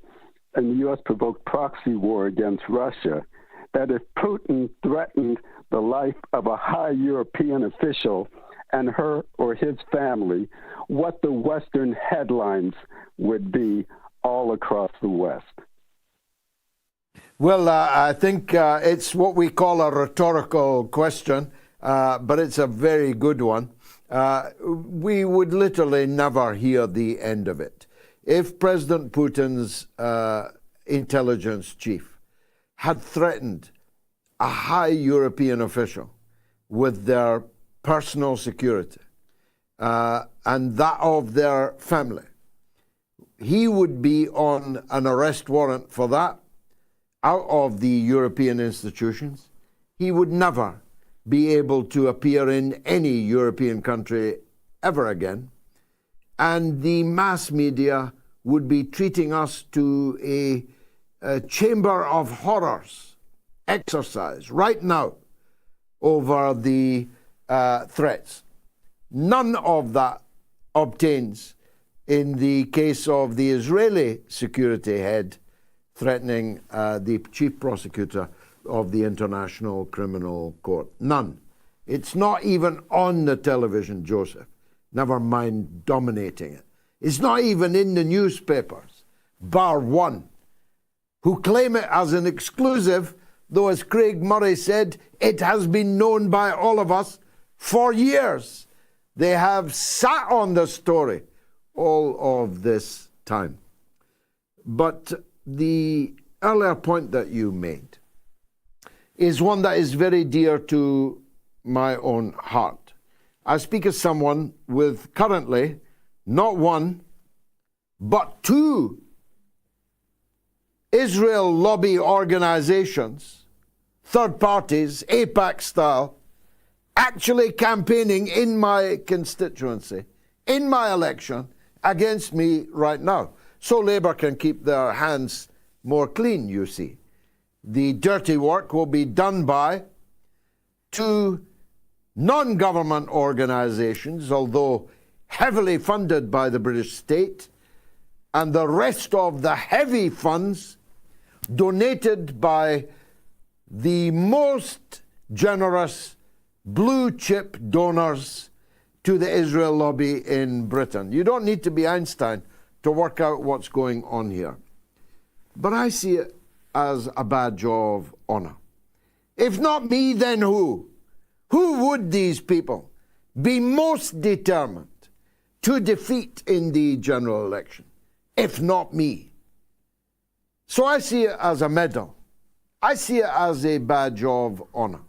and the U.S. provoked proxy war against Russia, that if Putin threatened the life of a high European official and her or his family, what the Western headlines would be all across the West? Well, I think it's what we call a rhetorical question, but it's a very good one. We would literally never hear the end of it. If President Putin's intelligence chief had threatened a high European official with their personal security and that of their family, he would be on an arrest warrant for that, out of the European institutions, he would never be able to appear in any European country ever again. And the mass media would be treating us to a chamber of horrors exercise right now over the threats. None of that obtains in the case of the Israeli security head threatening the chief prosecutor of the International Criminal Court. None. It's not even on the television, Joseph. Never mind dominating it. It's not even in the newspapers, bar one, who claim it as an exclusive, though, as Craig Murray said, it has been known by all of us for years. They have sat on the story all of this time. But the earlier point that you made is one that is very dear to my own heart. I speak as someone with currently not one, but two Israel lobby organizations, third parties, AIPAC style, actually campaigning in my constituency, in my election, against me right now. So Labour can keep their hands more clean, you see. The dirty work will be done by two non-government organizations, although heavily funded by the British state, and the rest of the heavy funds donated by the most generous blue chip donors to the Israel lobby in Britain. You don't need to be Einstein to work out what's going on here. But I see it as a badge of honor. If not me, then who? Who would these people be most determined to defeat in the general election, if not me? So I see it as a medal. I see it as a badge of honor.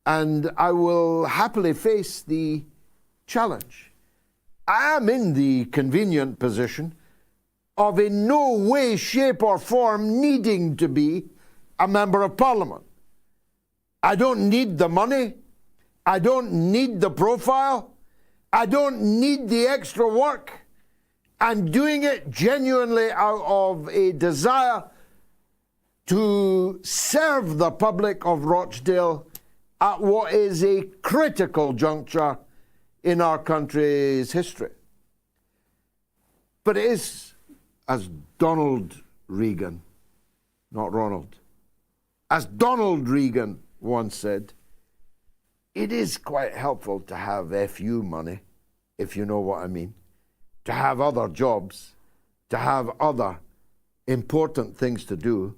And I will happily face the challenge. I am in the convenient position of in no way, shape, or form needing to be a member of Parliament. I don't need the money. I don't need the profile. I don't need the extra work. I'm doing it genuinely out of a desire to serve the public of Rochdale at what is a critical juncture in our country's history. But it is, as Donald Reagan, not Ronald, as Donald Reagan once said, it is quite helpful to have FU money, if you know what I mean, to have other jobs, to have other important things to do,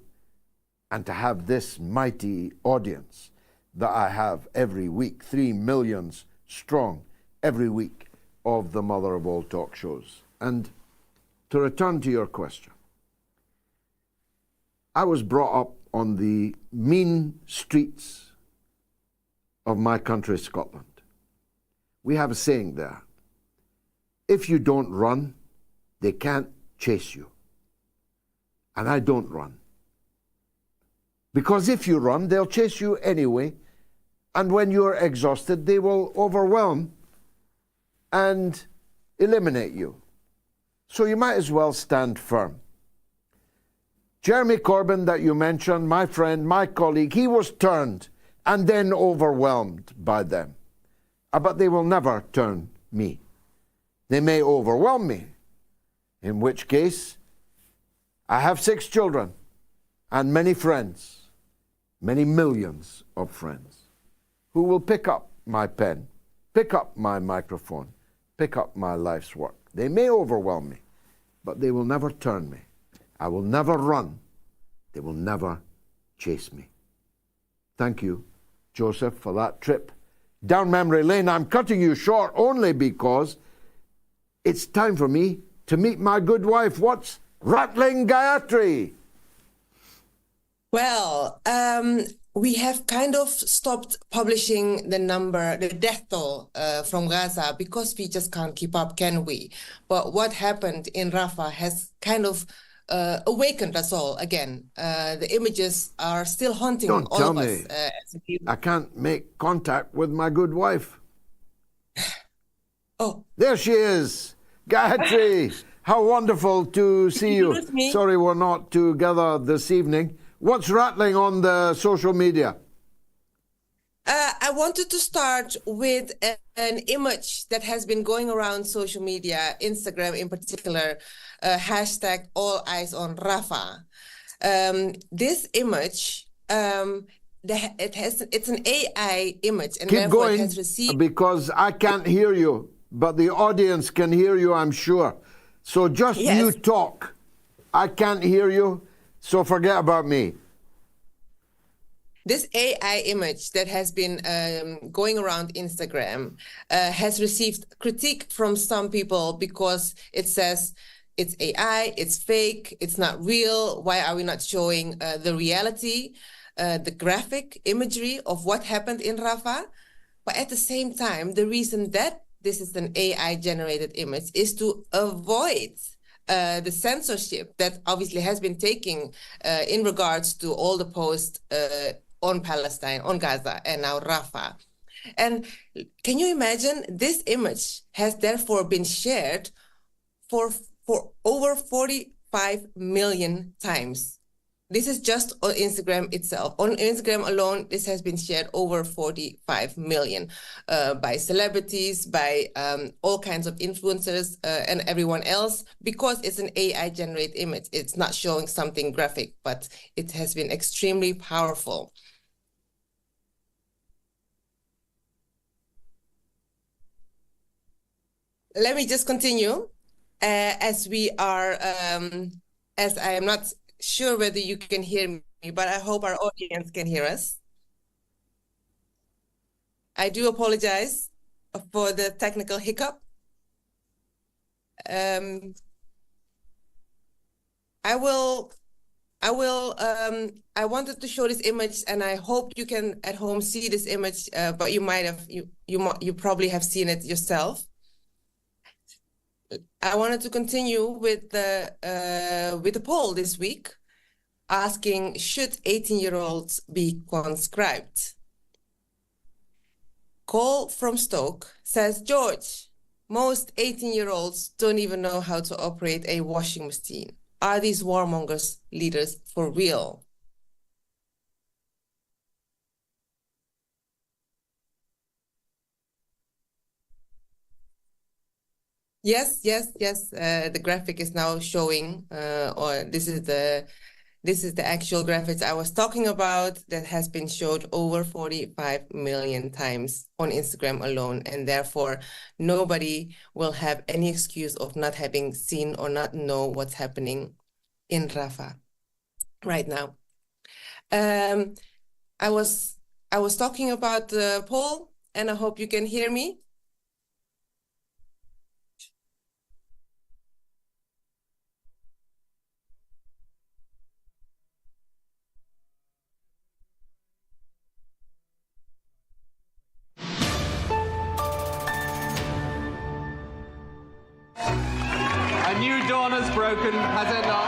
and to have this mighty audience that I have every week, 3 million strong every week, of the mother of all talk shows. And to return to your question, I was brought up on the mean streets of my country, Scotland. We have a saying there: if you don't run, they can't chase you. And I don't run. Because if you run, they'll chase you anyway, and when you're exhausted, they will overwhelm and eliminate you. So you might as well stand firm. Jeremy Corbyn, that you mentioned, my friend, my colleague, he was turned and then overwhelmed by them. But they will never turn me. They may overwhelm me, in which case I have 6 children and many friends, many millions of friends, who will pick up my pen, pick up my microphone, pick up my life's work. They may overwhelm me, but they will never turn me. I will never run. They will never chase me. Thank you, Joseph, for that trip down memory lane. I'm cutting you short only because it's time for me to meet my good wife. What's rattling, Gayatri? Well, we have kind of stopped publishing the death toll from Gaza, because we just can't keep up, can we? But what happened in Rafah has kind of awakened us all again. The images are still haunting all of us. I can't make contact with my good wife. Oh. There she is. Gayatri, how wonderful to see you. Sorry we're not together this evening. What's rattling on the social media? I wanted to start with an image that has been going around social media, Instagram in particular, hashtag all eyes on Rafah. This image, it's an AI image, and keep therefore going, it has received... because I can't hear you, but the audience can hear you, I'm sure. So just you talk. I can't hear you, so forget about me. This AI image that has been going around Instagram has received critique from some people because it says it's AI, it's fake, it's not real. Why are we not showing the reality, the graphic imagery of what happened in Rafah? But at the same time, the reason that this is an AI-generated image is to avoid the censorship that obviously has been taking in regards to all the posts on Palestine, on Gaza, and now Rafah. And can you imagine, this image has therefore been shared for over 45 million times. This is just on Instagram itself. On Instagram alone, this has been shared over 45 million by celebrities, by all kinds of influencers and everyone else, because it's an AI-generated image. It's not showing something graphic, but it has been extremely powerful. Let me just continue as we are, as I am not sure whether you can hear me, but I hope our audience can hear us. I do apologize for the technical hiccup. I wanted to show this image, and I hope you can at home see this image, but you might have, you probably have seen it yourself. I wanted to continue with the poll this week, asking, should 18-year-olds be conscribed? Cole from Stoke says, George, most 18-year-olds don't even know how to operate a washing machine. Are these warmongers leaders for real? Yes. The graphic is now showing, or this is the actual graphics I was talking about that has been showed over 45 million times on Instagram alone, and therefore nobody will have any excuse of not having seen or not know what's happening in Rafah right now. I was talking about the poll, and I hope you can hear me. A new dawn has broken, has it not?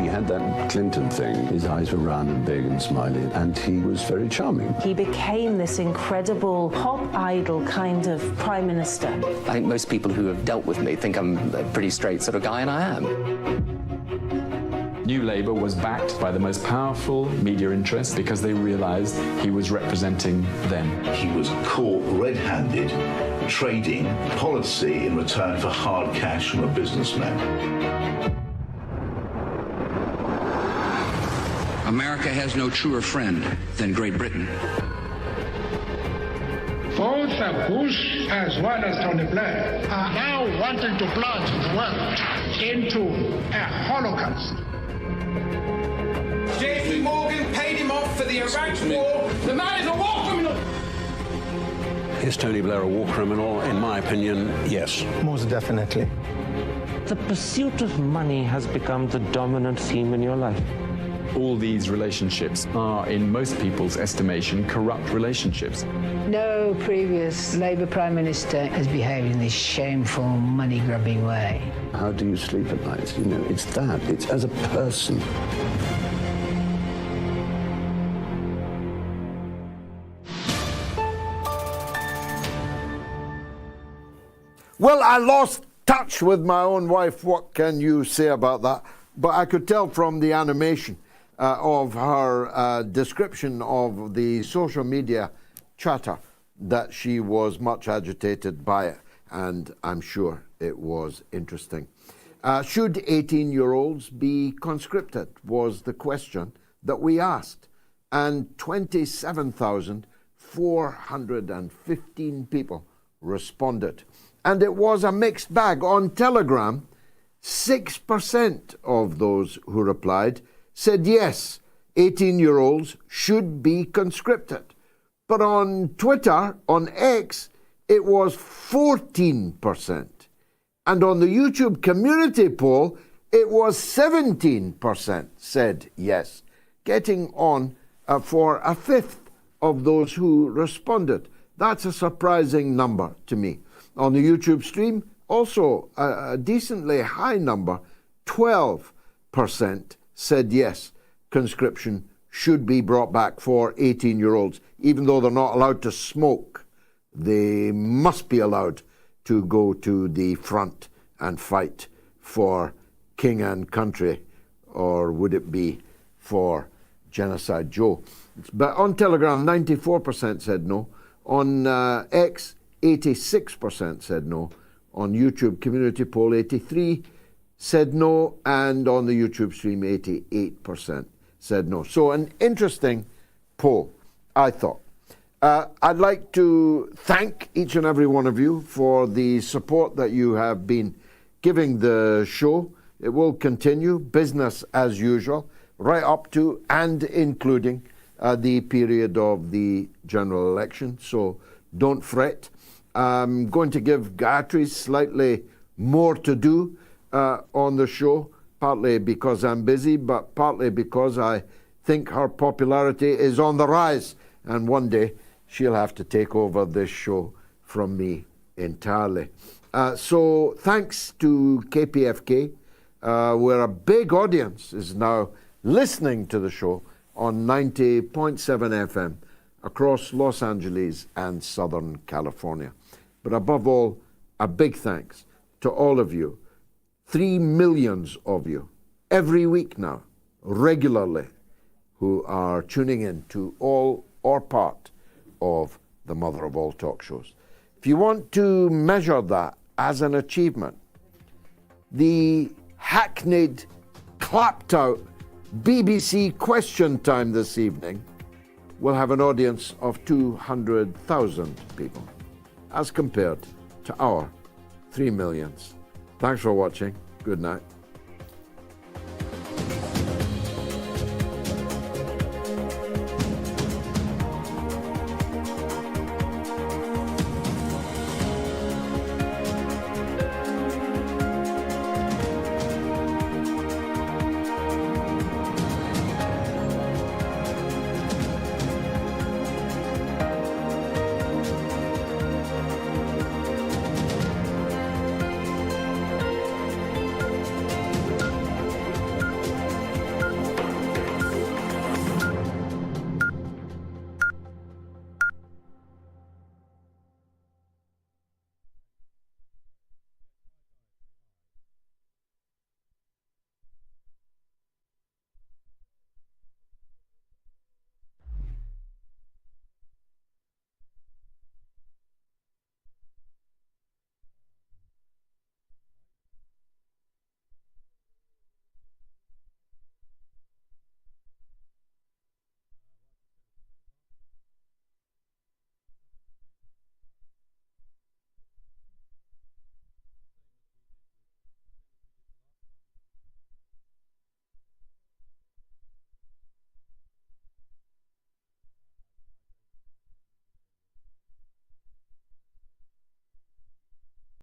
He had that Clinton thing. His eyes were round and big and smiley, and he was very charming. He became this incredible pop idol kind of prime minister. I think most people who have dealt with me think I'm a pretty straight sort of guy, and I am. New Labour was backed by the most powerful media interests because they realised he was representing them. He was caught red-handed trading policy in return for hard cash from a businessman. America has no truer friend than Great Britain. Both Bush as well as Tony Blair are now wanting to plunge the world into a Holocaust. JP Morgan paid him off for the Iraq war. The man is a war criminal. Is Tony Blair a war criminal? In my opinion, yes. Most definitely. The pursuit of money has become the dominant theme in your life. all these relationships are, in most people's estimation, corrupt relationships. No previous Labour Prime Minister has behaved in this shameful, money-grubbing way. How do you sleep at night? You know, it's that. It's as a person. Well, I lost touch with my own wife. What can you say about that? But I could tell from the animation of her description of the social media chatter that she was much agitated by it, and I'm sure it was interesting. Should 18-year-olds be conscripted was the question that we asked, and 27,415 people responded. And it was a mixed bag. On Telegram, 6% of those who replied said yes, 18-year-olds should be conscripted. But on Twitter, on X, it was 14%. And on the YouTube community poll, it was 17% said yes, getting on for a fifth of those who responded. That's a surprising number to me. On the YouTube stream, also a decently high number, 12% said yes, conscription should be brought back for 18-year-olds. Even though they're not allowed to smoke, they must be allowed to go to the front and fight for king and country, or would it be for Genocide Joe? But on Telegram, 94% said no. On X, 86% said no. On YouTube community poll, 83% said no. And on the YouTube stream, 88% said no. So an interesting poll, I thought. I'd like to thank each and every one of you for the support that you have been giving the show. It will continue, business as usual, right up to and including the period of the general election. So don't fret. I'm going to give Gayatri slightly more to do on the show, partly because I'm busy, but partly because I think her popularity is on the rise, and one day she'll have to take over this show from me entirely. So thanks to KPFK, where a big audience is now listening to the show on 90.7 FM across Los Angeles and Southern California. But above all, a big thanks to all of you, 3 million of you, every week now, regularly, who are tuning in to all or part of the mother of all talk shows. If you want to measure that as an achievement, the hackneyed, clapped out BBC Question Time this evening will have an audience of 200,000 people, as compared to our 3 million. Thanks for watching. Good night.